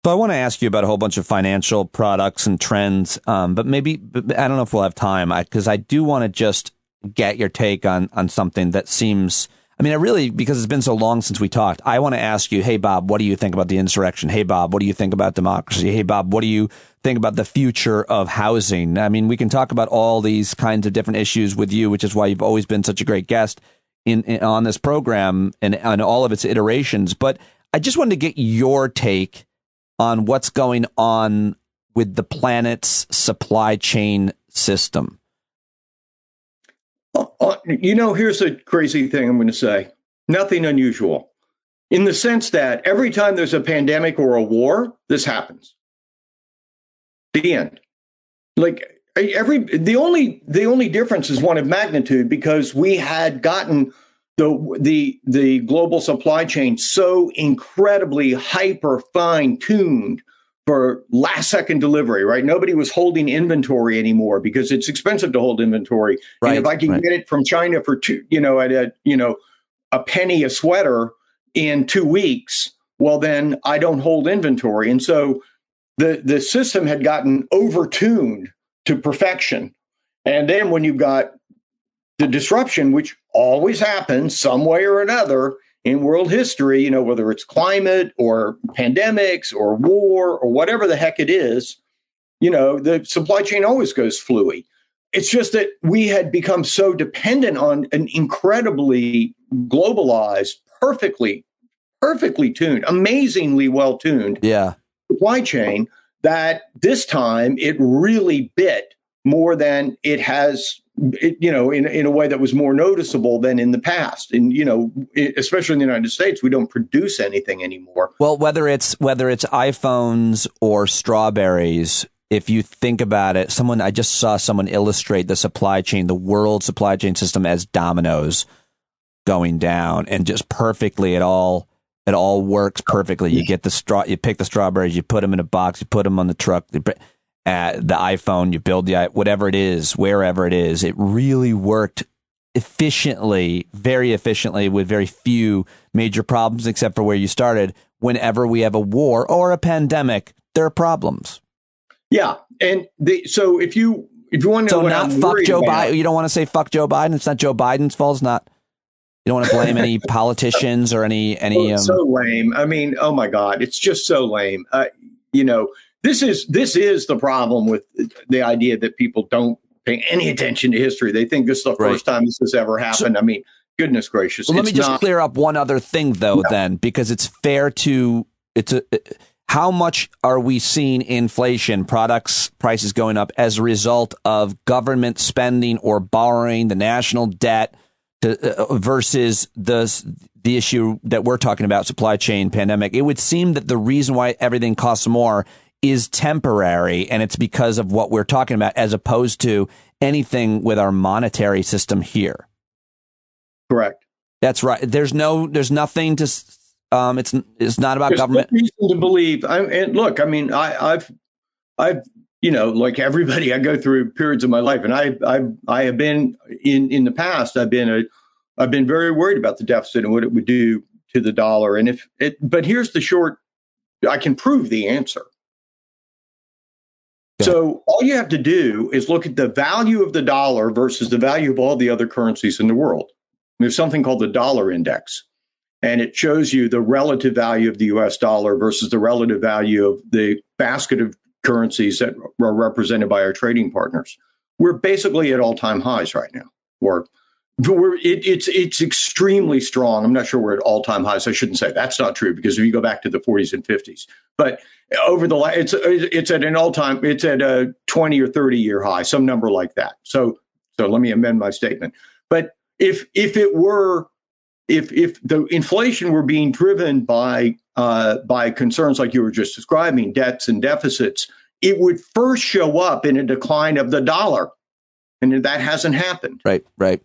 So I want to ask you about a whole bunch of financial products and trends, but I don't know if we'll have time, because I do want to just get your take on something that seems, because it's been so long since we talked, I want to ask you, hey, Bob, what do you think about the insurrection? Hey, Bob, what do you think about democracy? Hey, Bob, what do you think about the future of housing? I mean, we can talk about all these kinds of different issues with you, which is why you've always been such a great guest on this program and on all of its iterations. But I just wanted to get your take on what's going on with the planet's supply chain system. Here's a crazy thing I'm going to say. Nothing unusual, in the sense that every time there's a pandemic or a war, this happens. The end. Like, the only difference is one of magnitude, because we had gotten the global supply chain so incredibly hyper fine tuned for last second delivery, right? Nobody was holding inventory anymore because it's expensive to hold inventory. Right, and if I can get it from China for a penny a sweater in 2 weeks, well, then I don't hold inventory. And so the system had gotten over-tuned to perfection. And then when you've got the disruption, which always happens some way or another in world history, whether it's climate or pandemics or war or whatever the heck it is, the supply chain always goes fluey. It's just that we had become so dependent on an incredibly globalized, perfectly tuned, amazingly well-tuned supply chain that this time it really bit more than it has, in a way that was more noticeable than in the past. And, especially in the United States, we don't produce anything anymore. Well, whether it's iPhones or strawberries, if you think about it, I just saw someone illustrate the supply chain, the world supply chain system as dominoes going down, and just perfectly, it all works perfectly. You get you pick the strawberries, you put them in a box, you put them on the truck, the iPhone, you build whatever it is, wherever it is. It really worked efficiently, very efficiently, with very few major problems, except for where you started. Whenever we have a war or a pandemic, there are problems. Yeah, and so if you want to know, not fuck Joe Biden. You don't want to say fuck Joe Biden. It's not Joe Biden's fault. It's not. You don't want to blame any politicians or any. So lame. I mean, oh my God, it's just so lame. This is the problem with the idea that people don't pay any attention to history. They think this is the first time this has ever happened. I mean, goodness gracious. Well, let me just clear up one other thing, though, then, because it's fair to how much are we seeing inflation, products prices going up as a result of government spending or borrowing, the national debt, versus the issue that we're talking about, supply chain, pandemic? It would seem that the reason why everything costs more is temporary, and it's because of what we're talking about, as opposed to anything with our monetary system here. Correct. That's right. There's nothing to. It's not about government. No reason to believe. Look, I mean, I've like everybody, I go through periods of my life, and I have been in the past. I've been very worried about the deficit and what it would do to the dollar. And but here's the short. I can prove the answer. Yeah. So all you have to do is look at the value of the dollar versus the value of all the other currencies in the world. There's something called the dollar index, and it shows you the relative value of the U.S. dollar versus the relative value of the basket of currencies that are represented by our trading partners. We're basically at all-time highs right now. It's extremely strong. I'm not sure we're at all-time highs. I shouldn't say that's not true, because if you go back to the 40s and 50s, but over it's at an all-time. It's at a 20 or 30 year high, some number like that. So let me amend my statement. But if the inflation were being driven by concerns like you were just describing, debts and deficits, it would first show up in a decline of the dollar, and that hasn't happened. Right.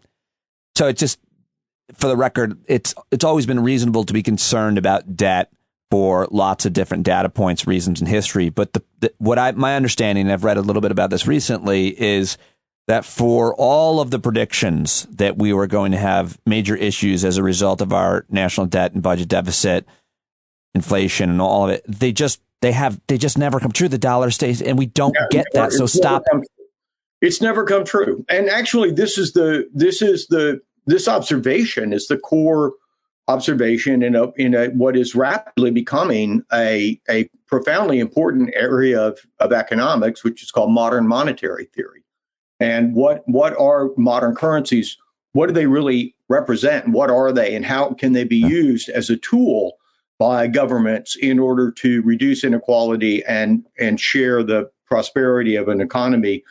So it's just, for the record, it's always been reasonable to be concerned about debt for lots of different data points, reasons in history. But my understanding, and I've read a little bit about this recently, is that for all of the predictions that we were going to have major issues as a result of our national debt and budget deficit, inflation, and all of it, they just never come true. The dollar stays, and we don't get that. So stop. It's never come true. And actually, this observation is the core observation in what is rapidly becoming a profoundly important area of economics, which is called modern monetary theory. And what are modern currencies? What do they really represent? And what are they? And how can they be used as a tool by governments in order to reduce inequality and share the prosperity of an economy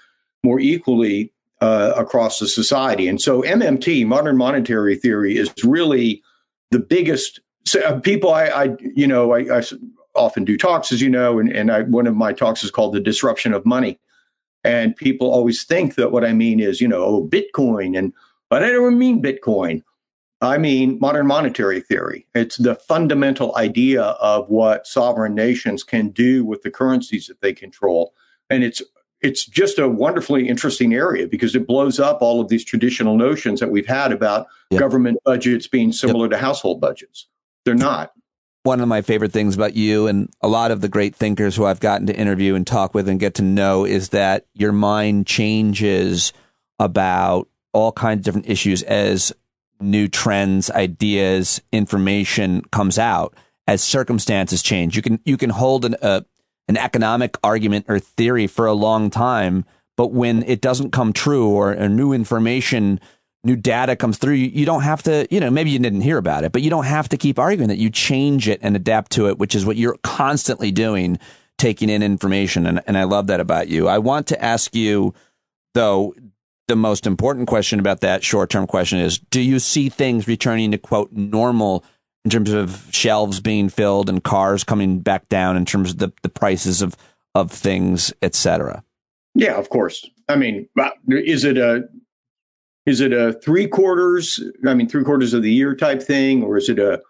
more equally across the society? And so MMT, modern monetary theory, is really the biggest. People, I often do talks, as you know, and one of my talks is called The Disruption of Money. And people always think that what I mean is, Bitcoin, but I don't mean Bitcoin. I mean modern monetary theory. It's the fundamental idea of what sovereign nations can do with the currencies that they control. And it's just a wonderfully interesting area, because it blows up all of these traditional notions that we've had about government budgets being similar to household budgets. They're not. One of my favorite things about you and a lot of the great thinkers who I've gotten to interview and talk with and get to know is that your mind changes about all kinds of different issues as new trends, ideas, information comes out, as circumstances change. You can hold an economic argument or theory for a long time, but when it doesn't come true, or a new information, new data comes through, you don't have to, maybe you didn't hear about it, but you don't have to keep arguing that. You change it and adapt to it, which is what you're constantly doing, taking in information. And I love that about you. I want to ask you though, the most important question about that short-term question is, do you see things returning to, quote, normal in terms of shelves being filled and cars coming back down in terms of the prices of things, et cetera? Yeah, of course. I mean, is it a 3/4 of the year type thing, or is it a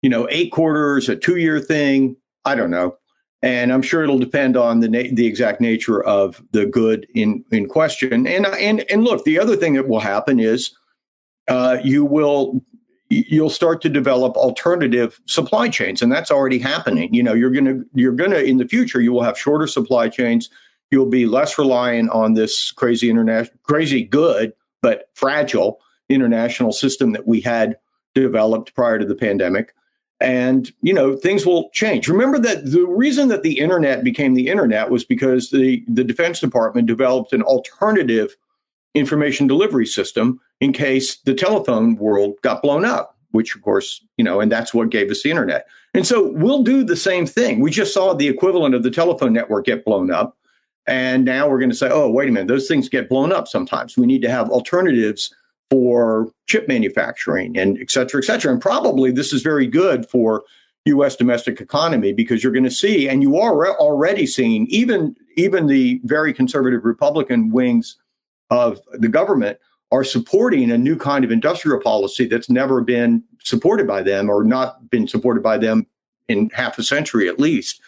8 quarters, a 2-year thing? I don't know. And I'm sure it'll depend on the exact nature of the good in question. And look, the other thing that will happen is you'll start to develop alternative supply chains, and that's already happening. You're gonna in the future you will have shorter supply chains. You'll be less reliant on this crazy good but fragile international system that we had developed prior to the pandemic. And, things will change. Remember that the reason that the internet became the internet was because the Defense Department developed an alternative information delivery system in case the telephone world got blown up, which, of course, and that's what gave us the internet. And so we'll do the same thing. We just saw the equivalent of the telephone network get blown up. And now we're going to say, oh, wait a minute, those things get blown up sometimes. We need to have alternatives for chip manufacturing and et cetera, et cetera. And probably this is very good for U.S. domestic economy, because you're going to see, and you are already seeing, even the very conservative Republican wings of the government are supporting a new kind of industrial policy that's never been supported by them, or not been supported by them in half a century at least,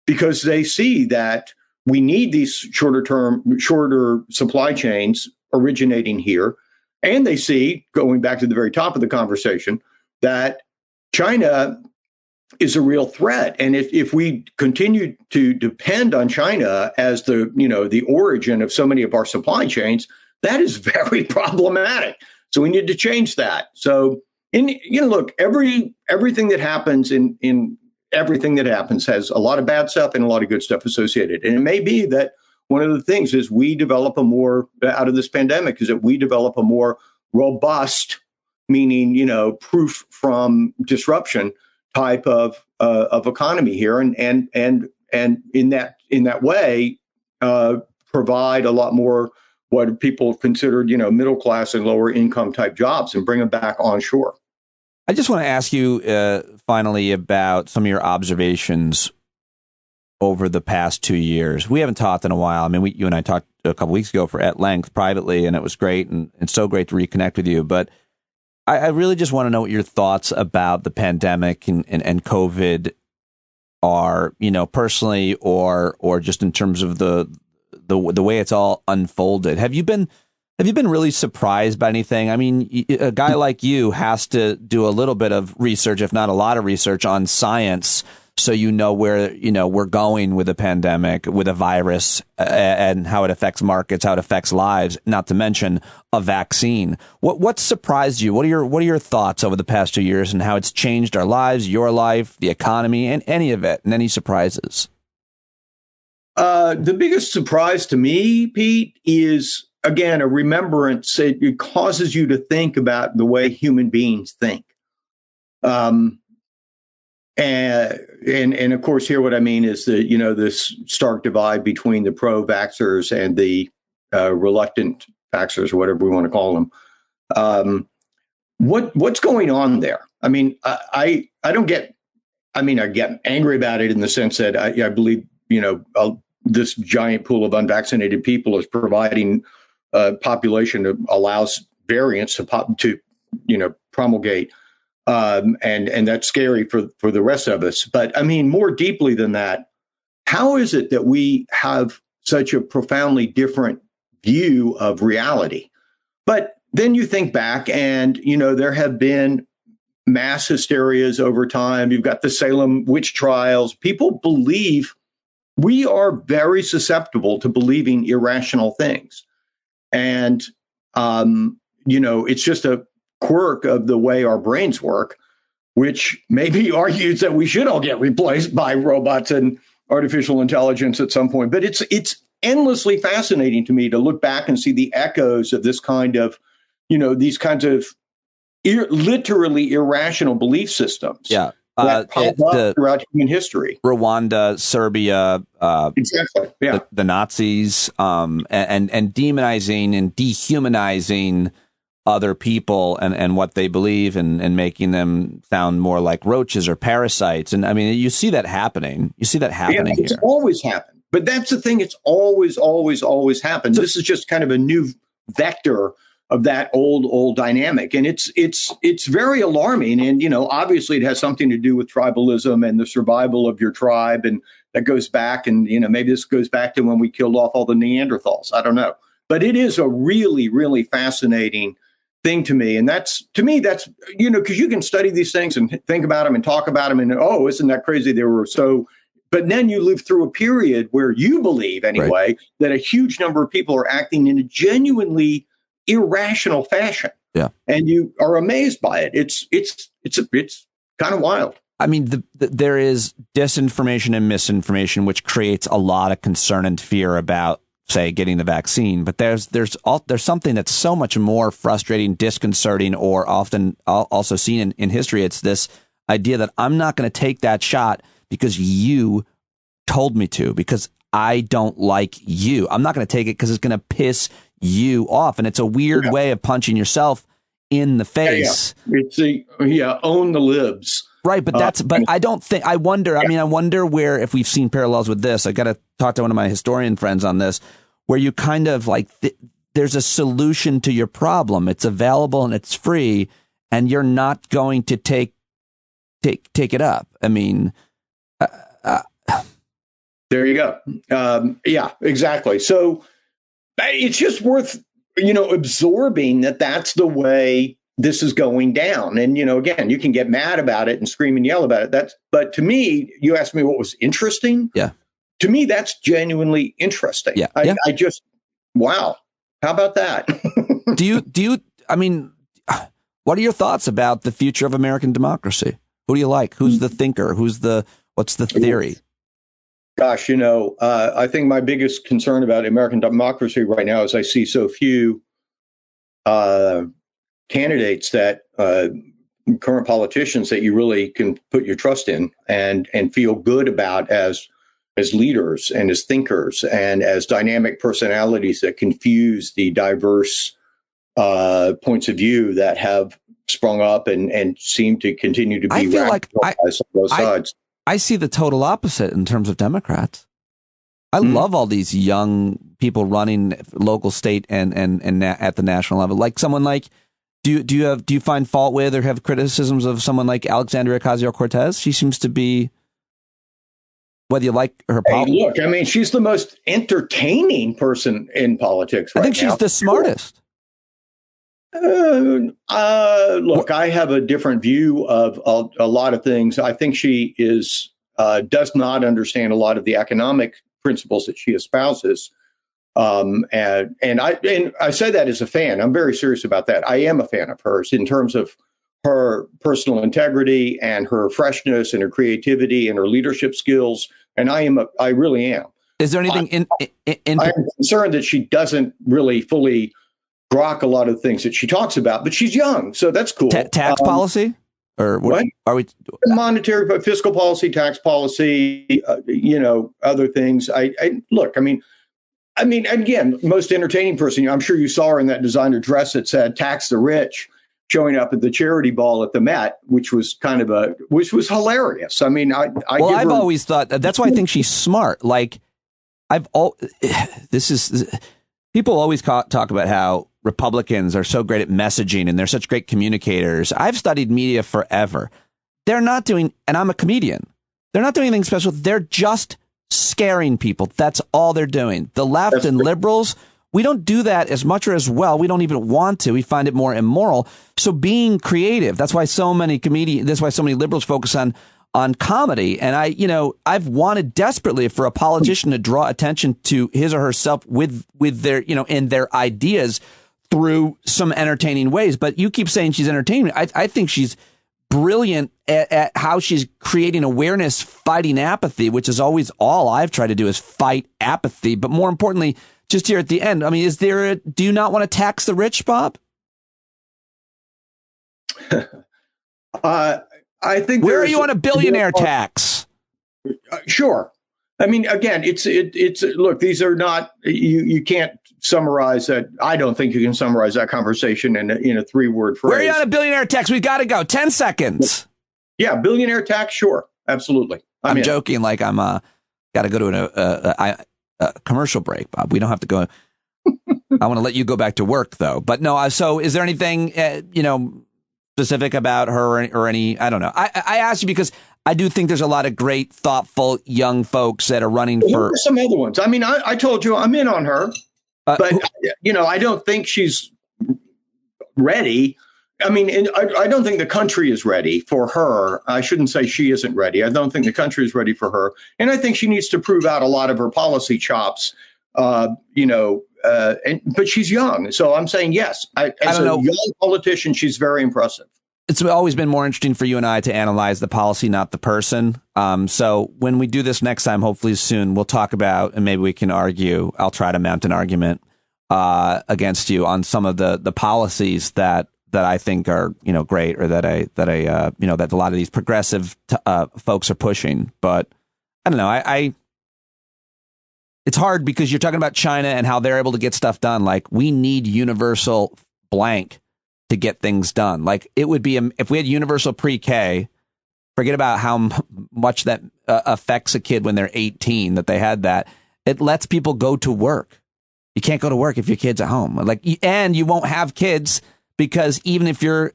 because they see that we need these shorter supply chains originating here. And they see, going back to the very top of the conversation, that China is a real threat. And if we continue to depend on China as the origin of so many of our supply chains, that is very problematic. So we need to change that. So, look, everything that happens in everything that happens has a lot of bad stuff and a lot of good stuff associated. And it may be that one of the things is we develop out of this pandemic is that we develop a more robust, meaning, proof from disruption type of economy here. And in that way, provide a lot more what people considered, middle class and lower income type jobs, and bring them back onshore. I just want to ask you finally about some of your observations over the past 2 years. We haven't talked in a while. I mean, you and I talked a couple weeks ago at length privately, and it was great, and it's so great to reconnect with you. But I really just want to know what your thoughts about the pandemic and COVID are, personally, or just in terms of the way it's all unfolded. Have you been really surprised by anything? I mean, a guy like you has to do a little bit of research, if not a lot of research, on science, so where we're going with a pandemic, with a virus, and how it affects markets, how it affects lives, not to mention a vaccine. What surprised you? What are your thoughts over the past 2 years and how it's changed our lives, your life, the economy, and any of it, and any surprises? The biggest surprise to me, Pete, is, again, a remembrance. It causes you to think about the way human beings think. And of course, here what I mean is that, this stark divide between the pro-vaxxers and the reluctant vaxxers, or whatever we want to call them. What's going on there? I mean, I get angry about it in the sense that I believe, this giant pool of unvaccinated people is providing a population that allows variants to promulgate. And that's scary for the rest of us. But I mean, more deeply than that, how is it that we have such a profoundly different view of reality? But then you think back and, there have been mass hysterias over time. You've got the Salem witch trials. People believe, we are very susceptible to believing irrational things. And, it's just a quirk of the way our brains work, which maybe argues that we should all get replaced by robots and artificial intelligence at some point. But it's endlessly fascinating to me to look back and see the echoes of this kind of, these kinds of literally irrational belief systems. Yeah. that pop up throughout human history. Rwanda, Serbia, exactly, yeah, the Nazis, and demonizing and dehumanizing other people and what they believe, and making them sound more like roaches or parasites. And I mean, you see that happening. You see that happening it's here. Always happened. But that's the thing. It's always happened. So, this is just kind of a new vector of that old dynamic. And it's very alarming. And, obviously it has something to do with tribalism and the survival of your tribe. And that goes back, and, maybe this goes back to when we killed off all the Neanderthals. I don't know. But it is a really, really fascinating thing to me. And that's because you can study these things and think about them and talk about them and, oh, isn't that crazy? They were so, but then you live through a period where you believe anyway, that a huge number of people are acting in a genuinely irrational fashion. Yeah. And you are amazed by it. It's kind of wild. I mean, there is disinformation and misinformation, which creates a lot of concern and fear about, say, getting the vaccine. But there's something that's so much more frustrating, disconcerting, or often also seen in history. It's this idea that I'm not going to take that shot because you told me to, because I don't like you. I'm not going to take it because it's going to piss you off. And it's a weird way of punching yourself in the face. Yeah. It's own the libs. Right. But I wonder where, if we've seen parallels with this. I got to talk to one of my historian friends on this, where you kind of like, there's a solution to your problem. It's available and it's free, and you're not going to take it up. I mean, there you go. Yeah, exactly. So it's just worth, absorbing that that's the way this is going down. And, again, you can get mad about it and scream and yell about it. But to me, you asked me what was interesting. Yeah. To me, that's genuinely interesting. Yeah. I just, wow. How about that? What are your thoughts about the future of American democracy? Who do you like? Who's the thinker? What's the theory? Gosh, I think my biggest concern about American democracy right now is I see so few candidates that current politicians that you really can put your trust in and feel good about as leaders and as thinkers and as dynamic personalities that confuse the diverse points of view that have sprung up and seem to continue to be radicalized on both sides. I see the total opposite in terms of Democrats. I love all these young people running local, state, and at the national level. Like someone like, do you find fault with or have criticisms of someone like Alexandria Ocasio-Cortez? She seems to be, whether you like her politics. Look, she's the most entertaining person in politics right now. I think she's the smartest. Look, I have a different view of a lot of things. I think she does not understand a lot of the economic principles that she espouses. And I say that as a fan. I'm very serious about that. I am a fan of hers in terms of her personal integrity and her freshness and her creativity and her leadership skills. And I really am. Is there anything I'm concerned that she doesn't really fully grok a lot of things that she talks about, but she's young, so that's cool. Tax policy, or what are we? Monetary, fiscal policy, tax policy, other things. Again, most entertaining person. I'm sure you saw her in that designer dress that said "Tax the Rich," showing up at the charity ball at the Met, which was was hilarious. I've always thought that's why I think she's smart. Like, people always talk about how Republicans are so great at messaging and they're such great communicators. I've studied media forever. They're not doing, and I'm a comedian, they're not doing anything special. They're just scaring people. That's all they're doing. The left and liberals, we don't do that as much or as well. We don't even want to. We find it more immoral. So being creative, that's why so many liberals focus on comedy. And I've wanted desperately for a politician to draw attention to his or herself with their, in their ideas through some entertaining ways. But you keep saying she's entertaining. I think she's brilliant at how she's creating awareness, fighting apathy, which is always all I've tried to do is fight apathy. But more importantly, just here at the end, do you not want to tax the rich, Bob? I I think where are you on a billionaire tax? Sure. I mean, again, it's look, these are not, you can't summarize that. I don't think you can summarize that conversation in a 3-word phrase. Where are you on a billionaire tax? We've got to go. 10 seconds. Yeah. Billionaire tax. Sure. Absolutely. I'm joking. Like I'm got to go to a commercial break, Bob. We don't have to go. I want to let you go back to work though. But no. So is there anything, specific about her or any, I don't know. I asked you because I do think there's a lot of great, thoughtful young folks that are running for. There are some other ones. I mean, I told you I'm in on her, but I don't think she's ready. I mean, I don't think the country is ready for her. I shouldn't say she isn't ready. I don't think the country is ready for her. And I think she needs to prove out a lot of her policy chops, but she's young. So I'm saying, yes, as a young politician, she's very impressive. It's always been more interesting for you and I to analyze the policy, not the person. So when we do this next time, hopefully soon, we'll talk about, and maybe we can argue, I'll try to mount an argument against you on some of the policies that I think are, great, or that a lot of these progressive folks are pushing. But I don't know. It's hard because you're talking about China and how they're able to get stuff done. Like, we need universal blank to get things done. Like, it would be, if we had universal pre-K, forget about how much that affects a kid when they're 18, that they had that. It lets people go to work. You can't go to work if your kid's at home. And you won't have kids because even if you're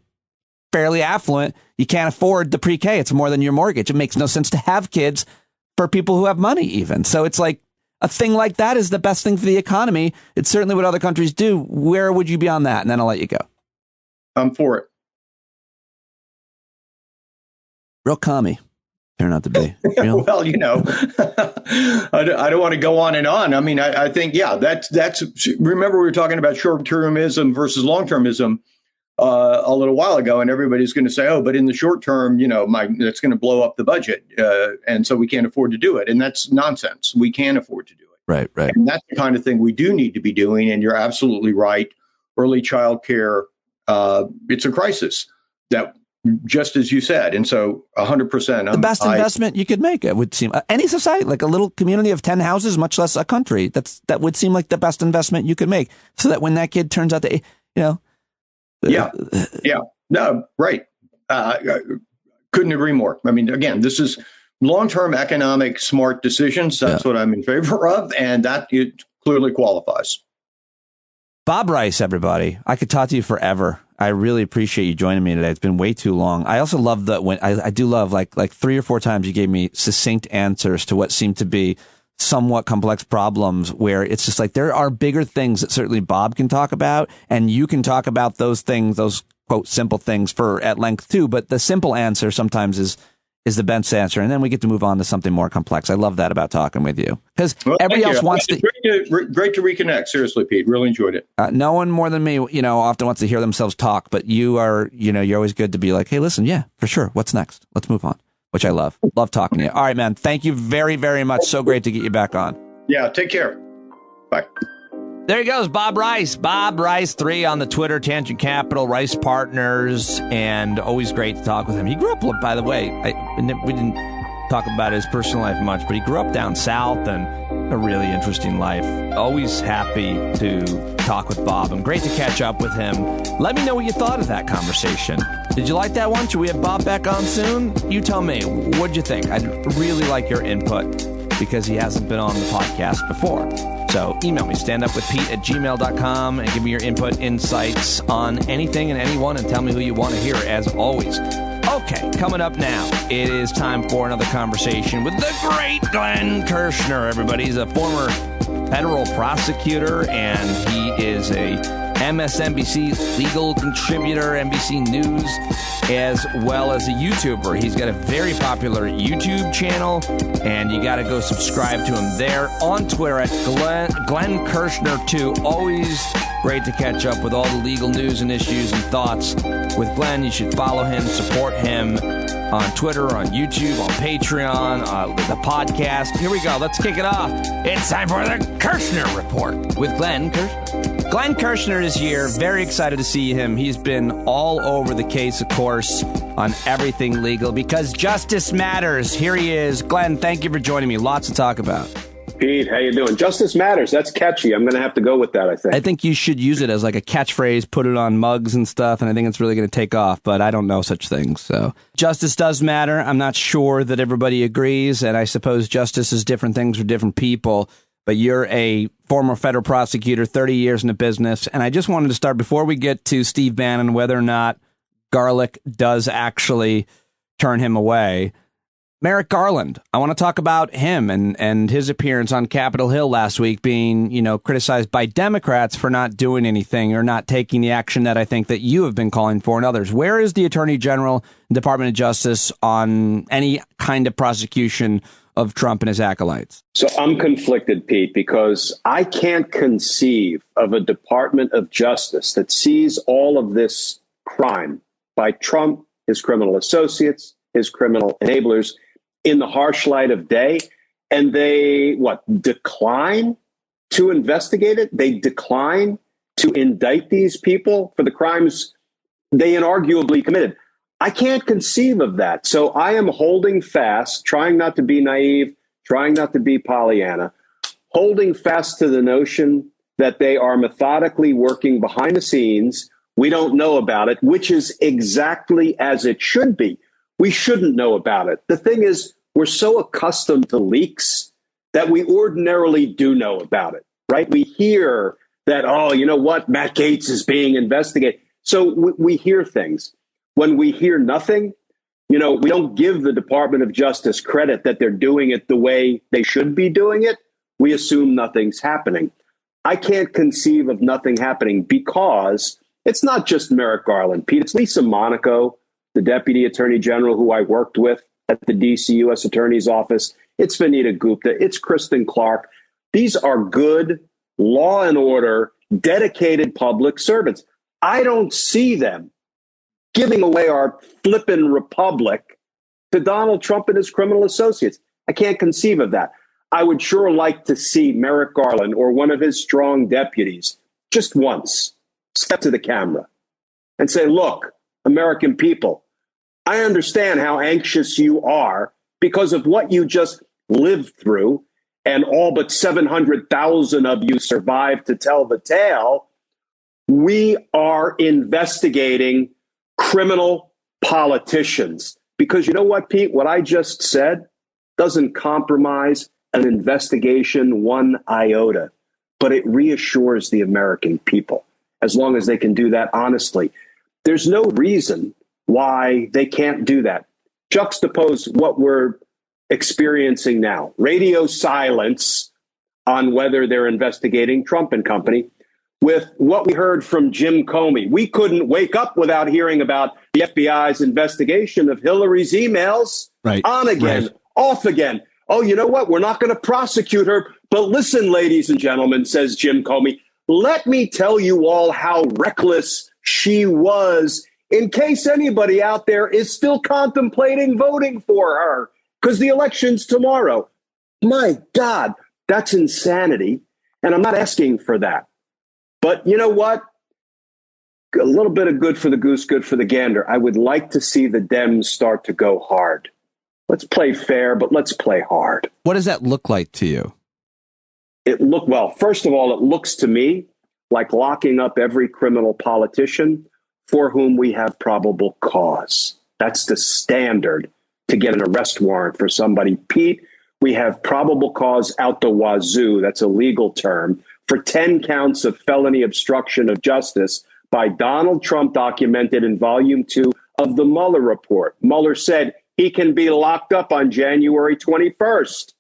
fairly affluent, you can't afford the pre-K. It's more than your mortgage. It makes no sense to have kids for people who have money even. So it's like, a thing like that is the best thing for the economy. It's certainly what other countries do. Where would you be on that? And then I'll let you go. I'm for it. Real commie. Turn out to be. Real. Well, I don't want to go on and on. I mean, I think, that's remember we were talking about short-termism versus long-termism a little while ago, and everybody's going to say, oh, but in the short term, that's going to blow up the budget. And so we can't afford to do it. And that's nonsense. We can afford to do it. Right. And that's the kind of thing we do need to be doing. And you're absolutely right. Early child care, it's a crisis, that just as you said. And so 100%. The best investment you could make, it would seem. Any society, like a little community of 10 houses, much less a country, that would seem like the best investment you could make. So that when that kid turns out to, Yeah. No, right. Couldn't agree more. I mean, again, this is long-term economic smart decisions. That's what I'm in favor of. And that it clearly qualifies. Bob Rice, everybody. I could talk to you forever. I really appreciate you joining me today. It's been way too long. I also love that when I do love like 3 or 4 times you gave me succinct answers to what seemed to be somewhat complex problems, where it's just like there are bigger things that certainly Bob can talk about, and you can talk about those things, those quote simple things at length too. But the simple answer sometimes is the best answer, and then we get to move on to something more complex. I love that about talking with you, because everybody else wants to. Great to reconnect. Seriously, Pete, really enjoyed it. No one more than me, often wants to hear themselves talk, but you are, you're always good to be like, hey, listen, yeah, for sure. What's next? Let's move on. Which I love. Love talking to you. All right, man. Thank you very, very much. So great to get you back on. Yeah, take care. Bye. There he goes, Bob Rice. Bob Rice 3 on the Twitter, Tangent Capital, Rice Partners, and always great to talk with him. He grew up, by the way, we didn't talk about his personal life much, but he grew up down south and a really interesting life. Always happy to talk with Bob and great to catch up with him. Let me know what you thought of that conversation. Did you like that one? Should we have Bob back on soon? You tell me. What'd you think? I'd really like your input because he hasn't been on the podcast before. So email me, standupwithpete@gmail.com, and give me your input, insights on anything and anyone, and tell me who you want to hear, as always. Okay, coming up now, it is time for another conversation with the great Glenn Kirschner, everybody. He's a former federal prosecutor, and he is a MSNBC legal contributor, NBC News, as well as a YouTuber. He's got a very popular YouTube channel, and you got to go subscribe to him there. On Twitter at Glenn Kirschner 2. Always great to catch up with all the legal news and issues and thoughts with Glenn. You should follow him, support him on Twitter, on YouTube, on Patreon, the podcast. Here we go. Let's kick it off. It's time for the Kirschner Report with Glenn Kirschner. Glenn Kirschner is here. Very excited to see him. He's been all over the case, of course, on everything legal because justice matters. Here he is. Glenn, thank you for joining me. Lots to talk about. Pete, how you doing? Justice matters. That's catchy. I'm going to have to go with that, I think. I think you should use it as like a catchphrase, put it on mugs and stuff, and I think it's really going to take off, but I don't know such things. So justice does matter. I'm not sure that everybody agrees, and I suppose justice is different things for different people, but you're a former federal prosecutor, 30 years in the business, and I just wanted to start, before we get to Steve Bannon, whether or not Garlick does actually turn him away. Merrick Garland, I want to talk about him and his appearance on Capitol Hill last week being, criticized by Democrats for not doing anything or not taking the action that I think that you have been calling for and others. Where is the Attorney General and Department of Justice on any kind of prosecution of Trump and his acolytes? So I'm conflicted, Pete, because I can't conceive of a Department of Justice that sees all of this crime by Trump, his criminal associates, his criminal enablers, in the harsh light of day, and they, decline to investigate it? They decline to indict these people for the crimes they inarguably committed. I can't conceive of that. So I am holding fast, trying not to be naive, trying not to be Pollyanna, holding fast to the notion that they are methodically working behind the scenes. We don't know about it, which is exactly as it should be. We shouldn't know about it. The thing is, we're so accustomed to leaks that we ordinarily do know about it, right? We hear that, Matt Gaetz is being investigated. So we hear things. When we hear nothing, we don't give the Department of Justice credit that they're doing it the way they should be doing it. We assume nothing's happening. I can't conceive of nothing happening because it's not just Merrick Garland, Pete. It's Lisa Monaco, the Deputy Attorney General who I worked with at the DC U.S. Attorney's Office. It's Vanita Gupta. It's Kristen Clark. These are good, law and order, dedicated public servants. I don't see them giving away our flippin' republic to Donald Trump and his criminal associates. I can't conceive of that. I would sure like to see Merrick Garland or one of his strong deputies just once step to the camera and say, look, American people, I understand how anxious you are because of what you just lived through, and all but 700,000 of you survived to tell the tale. We are investigating criminal politicians because you know what, Pete? What I just said doesn't compromise an investigation one iota, but it reassures the American people as long as they can do that honestly. There's no reason why they can't do that. Juxtapose what we're experiencing now. Radio silence on whether they're investigating Trump and company with what we heard from Jim Comey. We couldn't wake up without hearing about the FBI's investigation of Hillary's emails. Right. On again, right. Off again. Oh, you know what? We're not going to prosecute her. But listen, ladies and gentlemen, says Jim Comey, let me tell you all how reckless she was in case anybody out there is still contemplating voting for her because the election's tomorrow. My God, that's insanity. And I'm not asking for that. But you know what? A little bit of good for the goose, good for the gander. I would like to see the Dems start to go hard. Let's play fair, but let's play hard. What does that look like to you? First of all, it looks to me like locking up every criminal politician for whom we have probable cause. That's the standard to get an arrest warrant for somebody. Pete, we have probable cause out the wazoo. That's a legal term for 10 counts of felony obstruction of justice by Donald Trump, documented in Volume 2 of the Mueller report. Mueller said he can be locked up on January 21st.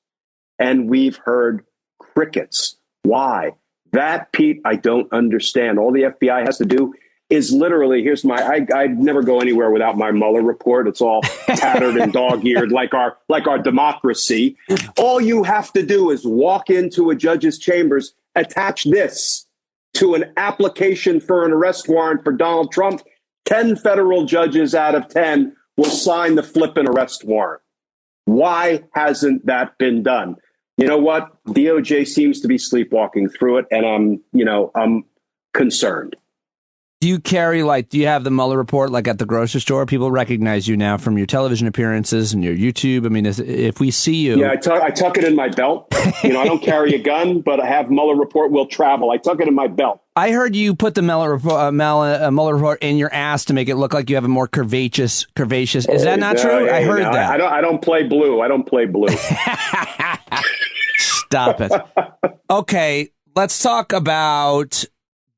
And we've heard crickets. Why? That, Pete, I don't understand. All the FBI has to do is literally, I never go anywhere without my Mueller report. It's all tattered and dog-eared like our democracy. All you have to do is walk into a judge's chambers, attach this to an application for an arrest warrant for Donald Trump. 10 federal judges out of 10 will sign the flippin' arrest warrant. Why hasn't that been done? You know what? DOJ seems to be sleepwalking through it, and I'm concerned. Do you carry, do you have the Mueller report, at the grocery store? People recognize you now from your television appearances and your YouTube. I mean, if we see you. Yeah, I tuck it in my belt. I don't carry a gun, but I have Mueller report will travel. I tuck it in my belt. I heard you put the Mueller report in your ass to make it look like you have a more curvaceous. Is that not true? I heard that. I don't play blue. Stop it. Okay, let's talk about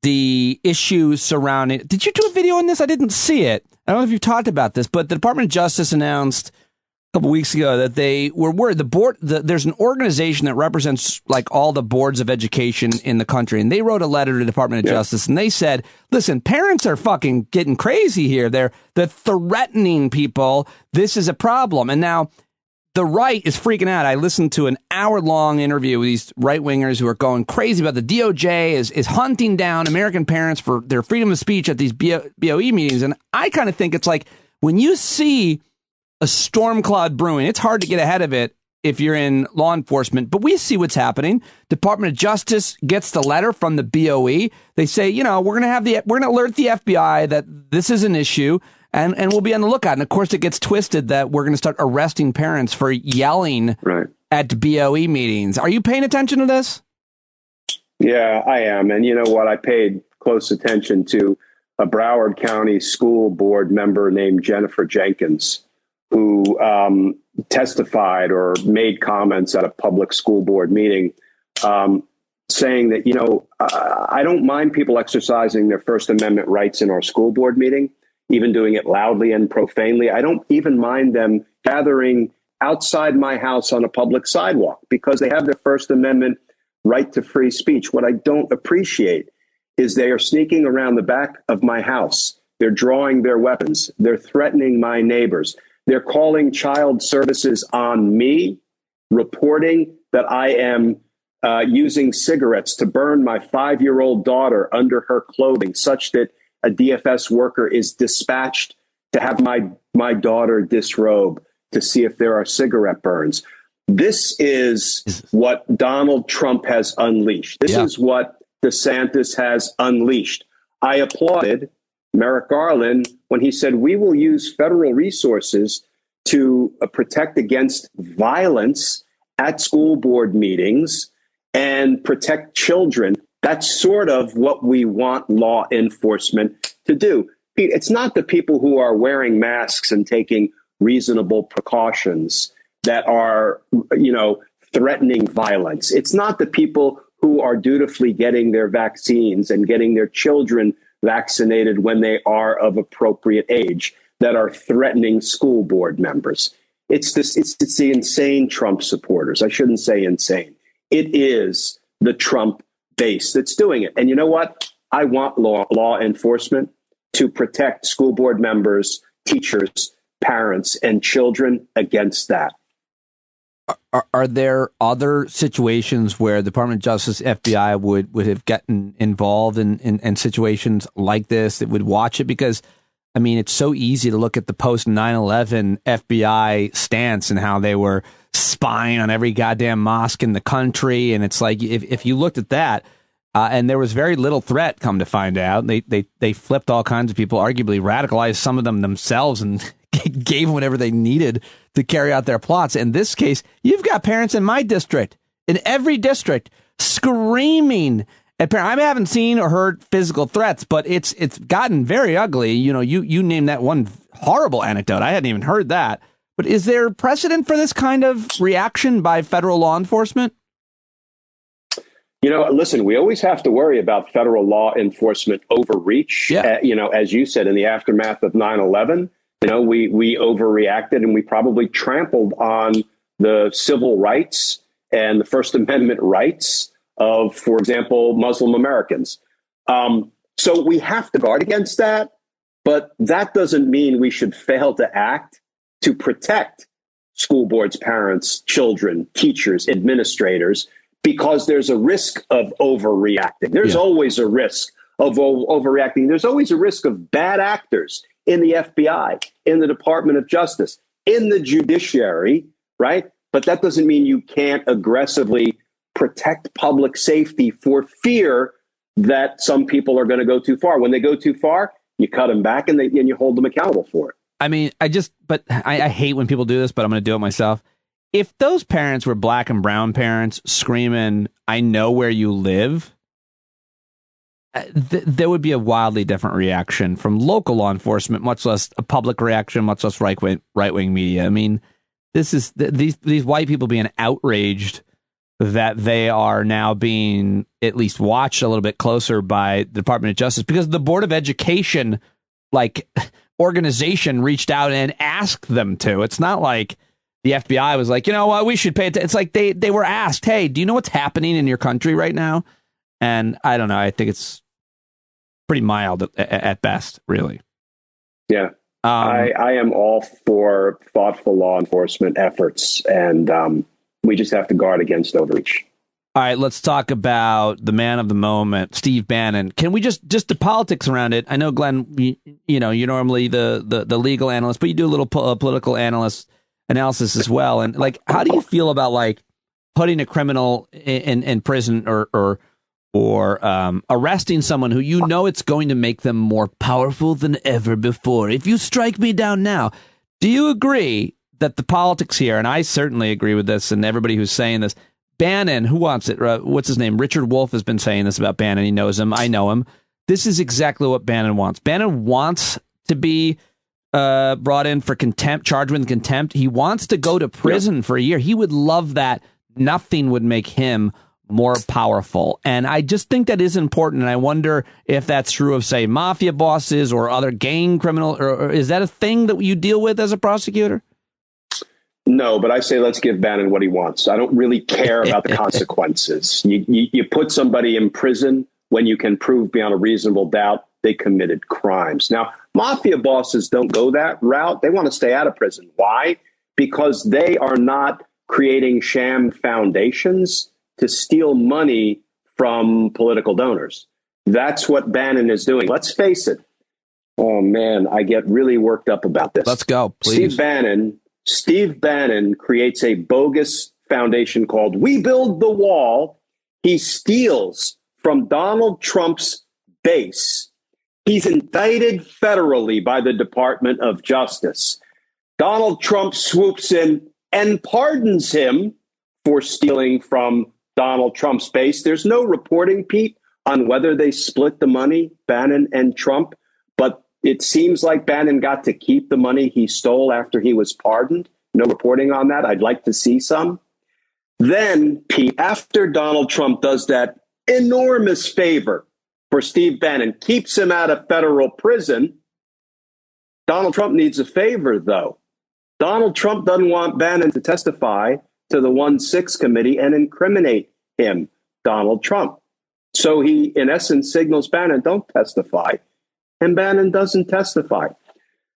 the issue surrounding. Did you do a video on this? I didn't see it. I don't know if you've talked about this, but the Department of Justice announced a couple weeks ago that they were worried. There's an organization that represents all the boards of education in the country, and they wrote a letter to the Department of Justice, and they said, "Listen, parents are fucking getting crazy here. They're threatening people. This is a problem." And now the right is freaking out. I listened to an hour-long interview with these right-wingers who are going crazy about the DOJ is hunting down American parents for their freedom of speech at these BOE meetings. And I kind of think it's like when you see a storm cloud brewing, it's hard to get ahead of it if you're in law enforcement. But we see what's happening. Department of Justice gets the letter from the BOE. They say, we're going to alert the FBI that this is an issue. And we'll be on the lookout. And, of course, it gets twisted that we're going to start arresting parents for yelling at BOE meetings. Are you paying attention to this? Yeah, I am. And you know what? I paid close attention to a Broward County school board member named Jennifer Jenkins, who testified or made comments at a public school board meeting saying that, I don't mind people exercising their First Amendment rights in our school board meeting, even doing it loudly and profanely. I don't even mind them gathering outside my house on a public sidewalk because they have their First Amendment right to free speech. What I don't appreciate is they are sneaking around the back of my house. They're drawing their weapons. They're threatening my neighbors. They're calling child services on me, reporting that I am using cigarettes to burn my 5-year-old daughter under her clothing, such that a DFS worker is dispatched to have my daughter disrobe to see if there are cigarette burns. This is what Donald Trump has unleashed. This is what DeSantis has unleashed. I applauded Merrick Garland when he said, we will use federal resources to protect against violence at school board meetings and protect children. That's sort of what we want law enforcement to do. Pete, it's not the people who are wearing masks and taking reasonable precautions that are, threatening violence. It's not the people who are dutifully getting their vaccines and getting their children vaccinated when they are of appropriate age that are threatening school board members. It's the insane Trump supporters. I shouldn't say insane. It is the Trump base that's doing it. And you know what? I want law enforcement to protect school board members, teachers, parents, and children against that. Are there other situations where the Department of Justice, FBI would have gotten involved in situations like this, that would watch it? Because, I mean, it's so easy to look at the post 9/11 FBI stance and how they were spying on every goddamn mosque in the country. And it's like, if you looked at that, and there was very little threat, come to find out, they flipped all kinds of people, arguably radicalized some of them themselves, and gave them whatever they needed to carry out their plots. In this case, you've got parents in my district, in every district, screaming at parents. I haven't seen or heard physical threats, but it's gotten very ugly. You named that one horrible anecdote. I hadn't even heard that. But is there precedent for this kind of reaction by federal law enforcement? Listen, we always have to worry about federal law enforcement overreach. Yeah. As you said, in the aftermath of 9/11, we overreacted and we probably trampled on the civil rights and the First Amendment rights of, for example, Muslim Americans. So we have to guard against that. But that doesn't mean we should fail to act to protect school boards, parents, children, teachers, administrators, because there's a risk of overreacting. There's always a risk of overreacting. There's always a risk of bad actors in the FBI, in the Department of Justice, in the judiciary, right? But that doesn't mean you can't aggressively protect public safety for fear that some people are going to go too far. When they go too far, you cut them back and you hold them accountable for it. I mean, I hate when people do this, but I'm going to do it myself. If those parents were black and brown parents screaming, "I know where you live," there would be a wildly different reaction from local law enforcement, much less a public reaction, much less right-wing media. I mean, these white people being outraged that they are now being at least watched a little bit closer by the Department of Justice because the Board of Education, organization, reached out and asked them to. It's not like the FBI was like, you know what, we should pay attention. It's like they were asked, hey, do you know what's happening in your country right now? And I don't know. I think it's pretty mild at best, really. Yeah. I am all for thoughtful law enforcement efforts, and we just have to guard against overreach. All right, let's talk about the man of the moment, Steve Bannon. Can we just the politics around it? I know, Glenn, you're normally the legal analyst, but you do a little political analysis as well. And how do you feel about putting a criminal in prison or arresting someone who it's going to make them more powerful than ever before? If you strike me down now, do you agree that the politics here, and I certainly agree with this, and everybody who's saying this, Bannon, who wants it? What's his name? Richard Wolff has been saying this about Bannon. He knows him. I know him. This is exactly what Bannon wants. Bannon wants to be brought in for contempt, charged with contempt. He wants to go to prison for a year. He would love that. Nothing would make him more powerful. And I just think that is important. And I wonder if that's true of, say, mafia bosses or other gang criminal, or is that a thing that you deal with as a prosecutor? No, but I say let's give Bannon what he wants. I don't really care about the consequences. You put somebody in prison when you can prove beyond a reasonable doubt they committed crimes. Now, mafia bosses don't go that route. They want to stay out of prison. Why? Because they are not creating sham foundations to steal money from political donors. That's what Bannon is doing. Let's face it. Oh, man, I get really worked up about this. Let's go, please. Steve Bannon creates a bogus foundation called We Build the Wall. He steals from Donald Trump's base. He's indicted federally by the Department of Justice. Donald Trump swoops in and pardons him for stealing from Donald Trump's base. There's no reporting, Pete, on whether they split the money, Bannon and Trump, but it seems like Bannon got to keep the money he stole after he was pardoned. No reporting on that. I'd like to see some. Then, Pete, after Donald Trump does that enormous favor for Steve Bannon, keeps him out of federal prison, Donald Trump needs a favor, though. Donald Trump doesn't want Bannon to testify to the 1-6 committee and incriminate him, Donald Trump. So he, in essence, signals Bannon, don't testify. And Bannon doesn't testify.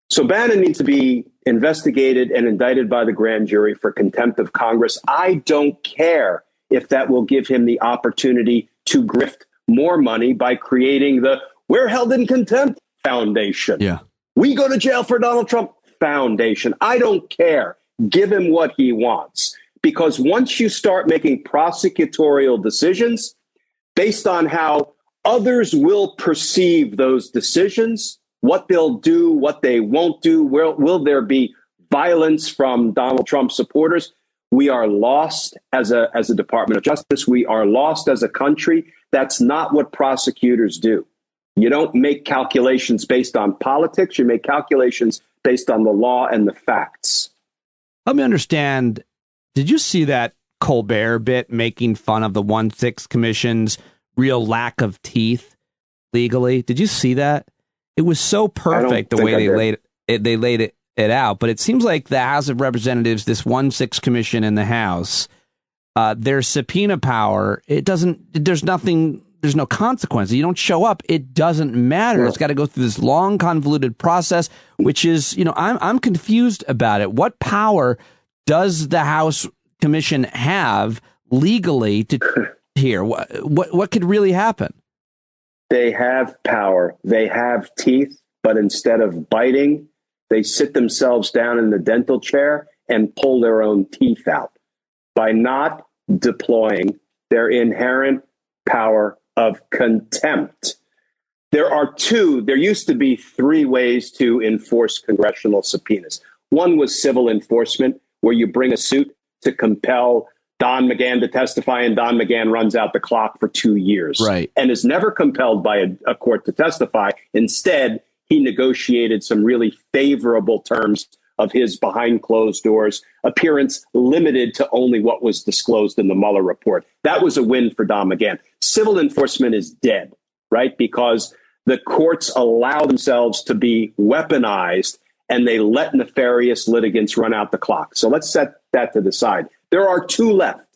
So Bannon needs to be investigated and indicted by the grand jury for contempt of Congress. I don't care if that will give him the opportunity to grift more money by creating the We're Held in Contempt Foundation. Yeah. We go to jail for Donald Trump Foundation. I don't care. Give him what he wants. Because once you start making prosecutorial decisions based on how others will perceive those decisions, what they'll do, what they won't do, will there be violence from Donald Trump supporters? We are lost as a Department of Justice. We are lost as a country. That's not what prosecutors do. You don't make calculations based on politics. You make calculations based on the law and the facts. Let me understand. Did you see that Colbert bit making fun of the 1-6 Commission's real lack of teeth legally? Did you see that? It was so perfect the way they laid it out. But it seems like the House of Representatives, this 1-6 Commission in the House, their subpoena power, there's no consequence. You don't show up, it doesn't matter. It's got to go through this long, convoluted process, which is, I'm confused about it. What power does the House Commission have legally to here? What could really happen? They have power. They have teeth, but instead of biting, they sit themselves down in the dental chair and pull their own teeth out by not deploying their inherent power of contempt. There used to be 3 ways to enforce congressional subpoenas. One was civil enforcement, where you bring a suit to compel Don McGahn to testify, and Don McGahn runs out the clock for 2 years. Right. And is never compelled by a court to testify. Instead, he negotiated some really favorable terms of his behind closed doors appearance, limited to only what was disclosed in the Mueller report. That was a win for Don McGahn. Civil enforcement is dead, right? Because the courts allow themselves to be weaponized and they let nefarious litigants run out the clock. So let's set that to the side. There are 2 left.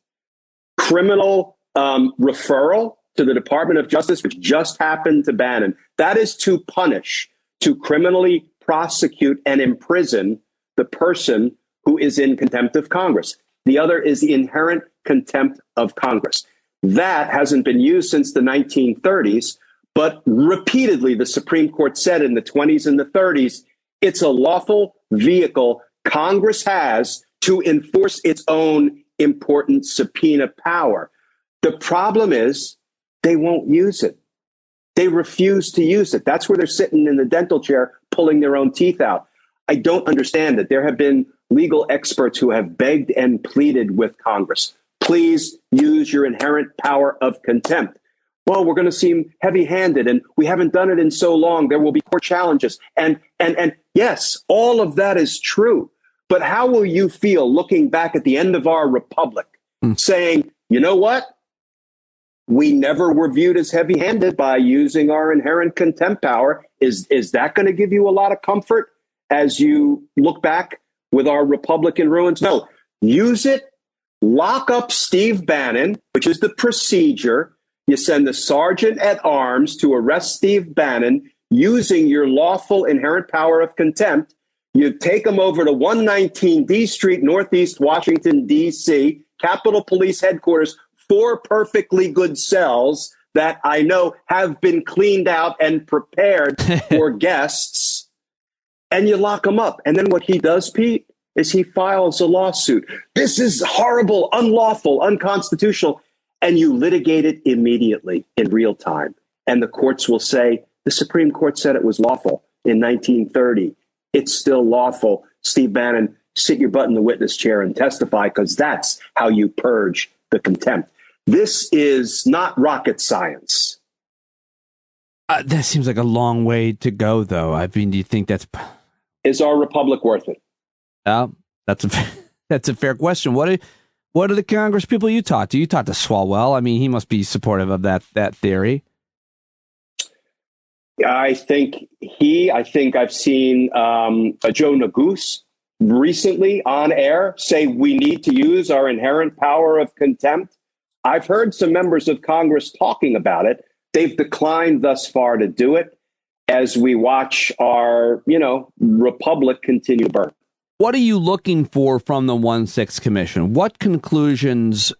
Criminal referral to the Department of Justice, which just happened to Bannon. That is to punish, to criminally prosecute and imprison the person who is in contempt of Congress. The other is the inherent contempt of Congress. That hasn't been used since the 1930s, but repeatedly the Supreme Court said in the 20s and the 30s, it's a lawful vehicle Congress has to enforce its own important subpoena power. The problem is they won't use it. They refuse to use it. That's where they're sitting in the dental chair, pulling their own teeth out. I don't understand it. There have been legal experts who have begged and pleaded with Congress. Please use your inherent power of contempt. Well, we're going to seem heavy-handed, and we haven't done it in so long. There will be court challenges. And yes, all of that is true. But how will you feel looking back at the end of our republic, saying, you know what? We never were viewed as heavy-handed by using our inherent contempt power. Is that going to give you a lot of comfort as you look back with our Republican ruins? No, use it. Lock up Steve Bannon, which is the procedure. You send the sergeant at arms to arrest Steve Bannon using your lawful inherent power of contempt. You take him over to 119 D Street, Northeast Washington, D.C., Capitol Police Headquarters, 4 perfectly good cells that I know have been cleaned out and prepared for guests, and you lock him up. And then what he does, Pete, is he files a lawsuit. This is horrible, unlawful, unconstitutional. And you litigate it immediately in real time. And the courts will say, the Supreme Court said it was lawful in 1930. It's still lawful. Steve Bannon, sit your butt in the witness chair and testify, because that's how you purge the contempt. This is not rocket science. That seems like a long way to go, though. I mean, do you think that's... Is our republic worth it? That's a fair question. What are the Congress people you talked to? You talked to Swalwell. I mean, he must be supportive of that theory. I think I've seen Joe Neguse recently on air say we need to use our inherent power of contempt. I've heard some members of Congress talking about it. They've declined thus far to do it as we watch our, republic continue to burn. What are you looking for from the 1-6 Commission? What conclusions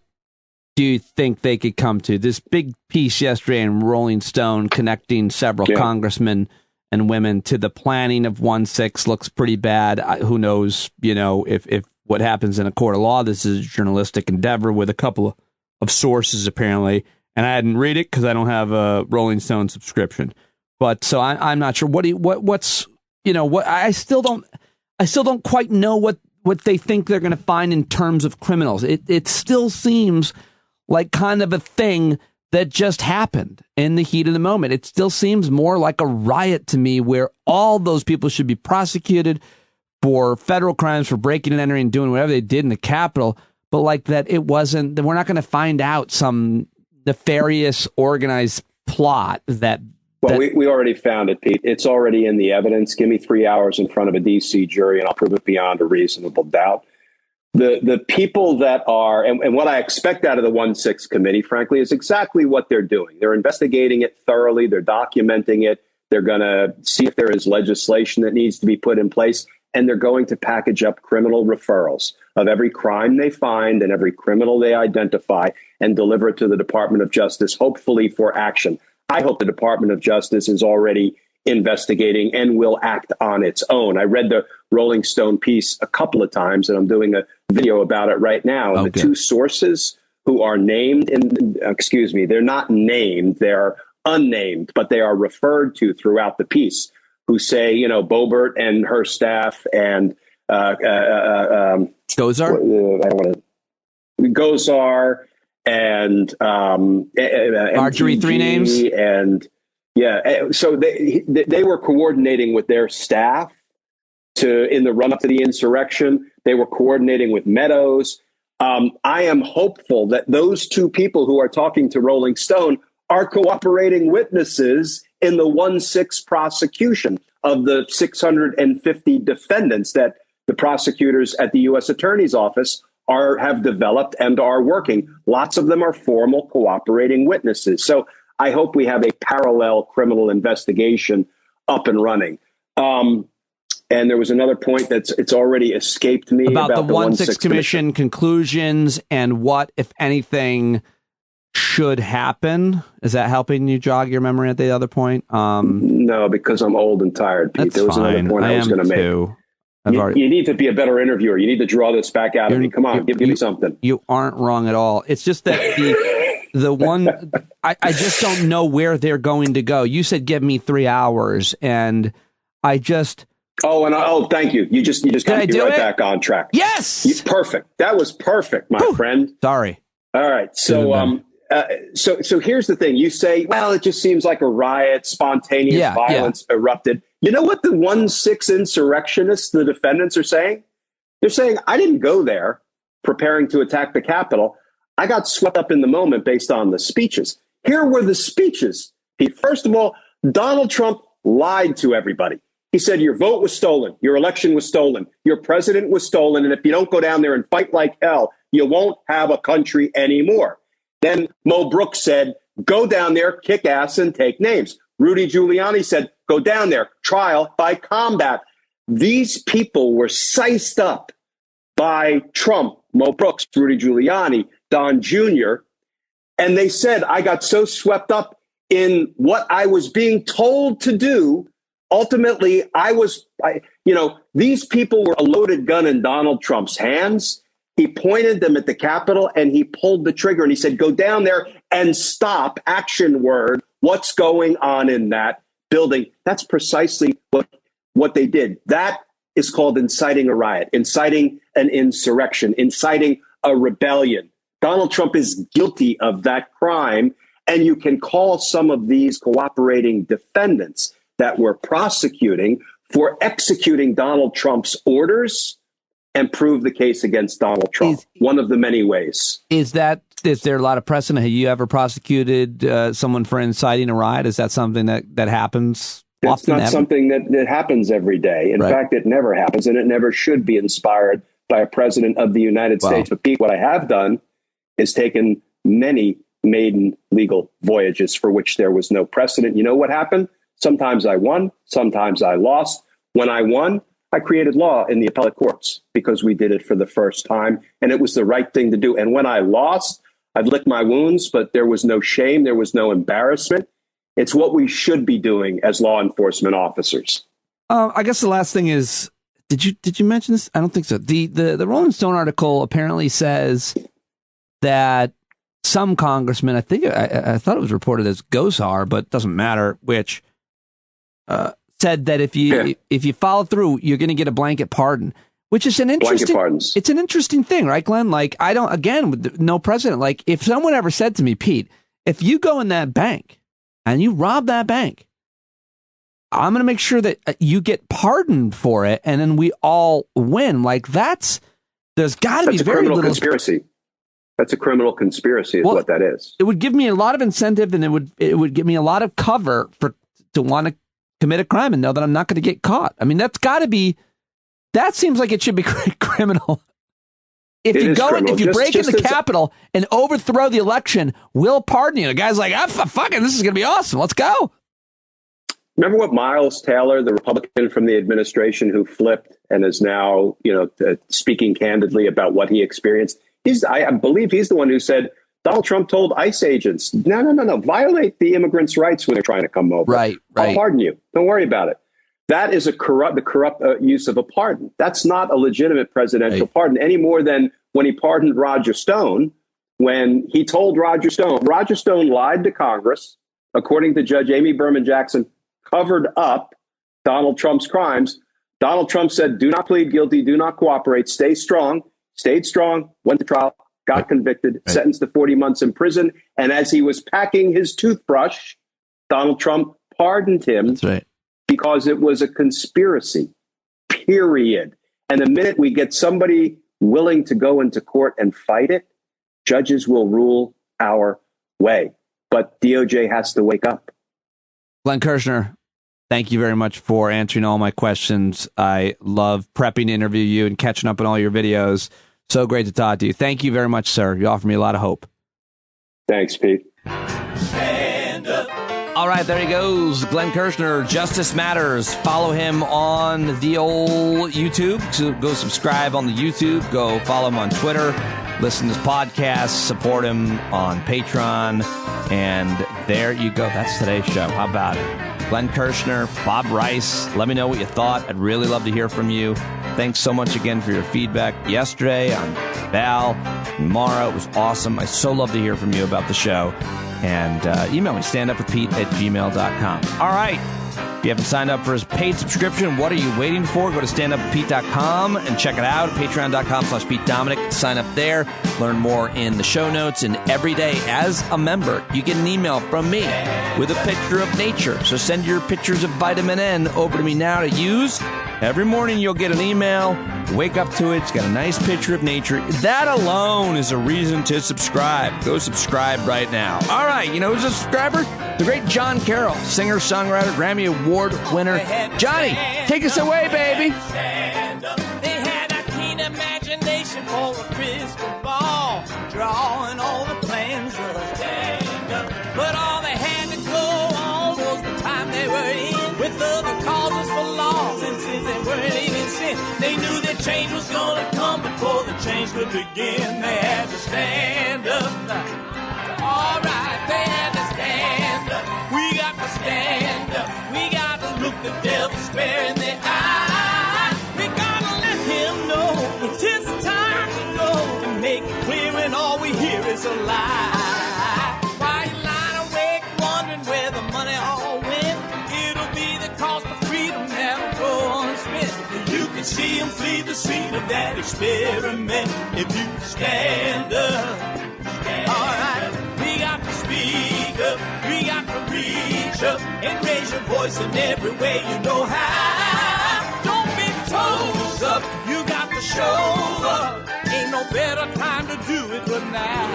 do you think they could come to? This big piece yesterday in Rolling Stone connecting several congressmen and women to the planning of 1-6 looks pretty bad. Who knows, if what happens in a court of law. This is a journalistic endeavor with a couple of sources, apparently. And I didn't read it because I don't have a Rolling Stone subscription. But so I'm not sure. I still don't quite know what they think they're going to find in terms of criminals. It still seems like kind of a thing that just happened in the heat of the moment. It still seems more like a riot to me, where all those people should be prosecuted for federal crimes, for breaking and entering, doing whatever they did in the Capitol. But like that, we're not going to find out some nefarious organized plot that. Well, we already found it, Pete. It's already in the evidence. Give me 3 hours in front of a D.C. jury and I'll prove it beyond a reasonable doubt. The people that are, and what I expect out of the 1-6 committee, frankly, is exactly what they're doing. They're investigating it thoroughly. They're documenting it. They're going to see if there is legislation that needs to be put in place. And they're going to package up criminal referrals of every crime they find and every criminal they identify and deliver it to the Department of Justice, hopefully for action. I hope the Department of Justice is already investigating and will act on its own. I read the Rolling Stone piece a couple of times, and I'm doing a video about it right now. And the 2 sources who are named they're not named, they're unnamed, but they are referred to throughout the piece, who say, Boebert and her staff and Gozar? Gozar and Marjorie, MTG, three names? And so they were coordinating with their staff in the run up to the insurrection. They were coordinating with Meadows. I am hopeful that those two people who are talking to Rolling Stone are cooperating witnesses in the 1-6 prosecution of the 650 defendants that the prosecutors at the U.S. Attorney's Office have developed and are working. Lots of them are formal cooperating witnesses. So I hope we have a parallel criminal investigation up and running. And there was another point it's already escaped me about the 1-6 commission conclusions and what, if anything, should happen. Is that helping you jog your memory at the other point? No, because I'm old and tired, Pete. There was another point I was going to make. You need to be a better interviewer. You need to draw this back out of me. Come on, give me something. You aren't wrong at all. It's just that the one, I just don't know where they're going to go. You said give me 3 hours, and I just... thank you. You just got me right back on track. Yes! Perfect. That was perfect, my friend. Sorry. All right. So here's the thing. You say, well, it just seems like a riot, spontaneous violence erupted. You know what the 1-6 insurrectionists, the defendants, are saying? They're saying, I didn't go there preparing to attack the Capitol. I got swept up in the moment based on the speeches. Here were the speeches. First of all, Donald Trump lied to everybody. He said, your vote was stolen. Your election was stolen. Your president was stolen. And if you don't go down there and fight like hell, you won't have a country anymore. Then Mo Brooks said, go down there, kick ass, and take names. Rudy Giuliani said, go down there, trial by combat. These people were sized up by Trump, Mo Brooks, Rudy Giuliani, Don Jr., and they said, I got so swept up in what I was being told to do. Ultimately, these people were a loaded gun in Donald Trump's hands. He pointed them at the Capitol and he pulled the trigger and he said, go down there and stop, action word, what's going on in that building. That's precisely what they did. That is called inciting a riot, inciting an insurrection, inciting a rebellion. Donald Trump is guilty of that crime. And you can call some of these cooperating defendants that we're prosecuting for executing Donald Trump's orders and prove the case against Donald Trump. One of the many ways. Is there a lot of precedent? Have you ever prosecuted someone for inciting a riot? Is that something that happens It's not something that happens every day. In fact, it never happens, and it never should be inspired by a president of the United States. But Pete, what I have done is taken many maiden legal voyages for which there was no precedent. You know what happened? Sometimes I won, sometimes I lost. When I won, I created law in the appellate courts because we did it for the first time, and it was the right thing to do. And when I lost, I'd lick my wounds, but there was no shame, there was no embarrassment. It's what we should be doing as law enforcement officers. I guess the last thing is, did you mention this? I don't think so. The Rolling Stone article apparently says that some congressman, I think I thought it was reported as Gozar, but it doesn't matter which, said that if you follow through, you're going to get a blanket pardon, which is an interesting. It's an interesting thing, right, Glenn? Like, I don't, again, with no precedent. Like, if someone ever said to me, Pete, if you go in that bank and you rob that bank, I'm going to make sure that you get pardoned for it, and then we all win. Like, there's got to be very little conspiracy. That's a criminal conspiracy, is what that is. It would give me a lot of incentive, and it would give me a lot of cover to want to commit a crime and know that I'm not going to get caught. I mean, that seems like it should be criminal. If you break in the Capitol and overthrow the election, we'll pardon you. The guy's like, fucking, this is going to be awesome. Let's go. Remember what Miles Taylor, the Republican from the administration who flipped and is now, speaking candidly about what he experienced. I believe he's the one who said Donald Trump told ICE agents, no, violate the immigrants' rights when they're trying to come over. Right. I'll pardon you. Don't worry about it. That is the corrupt use of a pardon. That's not a legitimate presidential pardon any more than when he pardoned Roger Stone when he told Roger Stone lied to Congress, according to Judge Amy Berman Jackson, covered up Donald Trump's crimes. Donald Trump said, do not plead guilty, do not cooperate, stay strong, stayed strong, went to trial, got convicted, sentenced to 40 months in prison. And as he was packing his toothbrush, Donald Trump pardoned him because it was a conspiracy, period. And the minute we get somebody willing to go into court and fight it, judges will rule our way. But DOJ has to wake up. Glenn Kirschner, thank you very much for answering all my questions. I love prepping to interview you and catching up on all your videos. So great to talk to you. Thank you very much, sir. You offer me a lot of hope. Thanks, Pete. All right, there he goes. Glenn Kirschner, Justice Matters. Follow him on the old YouTube. So go subscribe on the YouTube. Go follow him on Twitter. Listen to his podcast. Support him on Patreon. And there you go. That's today's show. How about it? Glenn Kirschner, Bob Rice. Let me know what you thought. I'd really love to hear from you. Thanks so much again for your feedback yesterday on Val and Mara. It was awesome. I so love to hear from you about the show. And email me, standupwithpete@gmail.com. All right. If you haven't signed up for his paid subscription, what are you waiting for? Go to standupwithpete.com and check it out. Patreon.com/Pete Dominic. Sign up there. Learn more in the show notes. And every day, as a member, you get an email from me with a picture of nature. So send your pictures of vitamin N over to me now to use. Every morning, you'll get an email. Wake up to it. It's got a nice picture of nature. That alone is a reason to subscribe. Go subscribe right now. All right. You know who's a subscriber? The great John Carroll, singer, songwriter, Grammy Award winner. Johnny, take us away, baby. They had a keen imagination for a crystal ball, drawing all the plans of a stand up. But all they had to go on was the time they were in, with other causes for laws, and since they weren't even sin, they knew that change was gonna come before the change could begin. They had to stand up. All right, they had to stand up. We got to stand up. We got to look the devil square in the eye. We gotta let him know it's his time to go, and make it clear when all we hear is a lie. Why you lying awake wondering where the money all went? It'll be the cost of freedom that'll go unspent. You can see him flee the scene of that experiment if you stand up. All right, we got to speak up. We got to reach up and raise your voice in every way you know how. Don't be toes up. You got to show up. Ain't no better time to do it but now.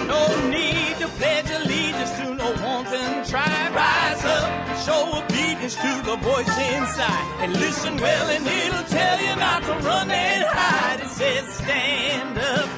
No need to pledge allegiance to no wanton tribe. Rise up, show obedience to the voice inside, and listen well, and it'll tell you not to run and hide. It says stand up.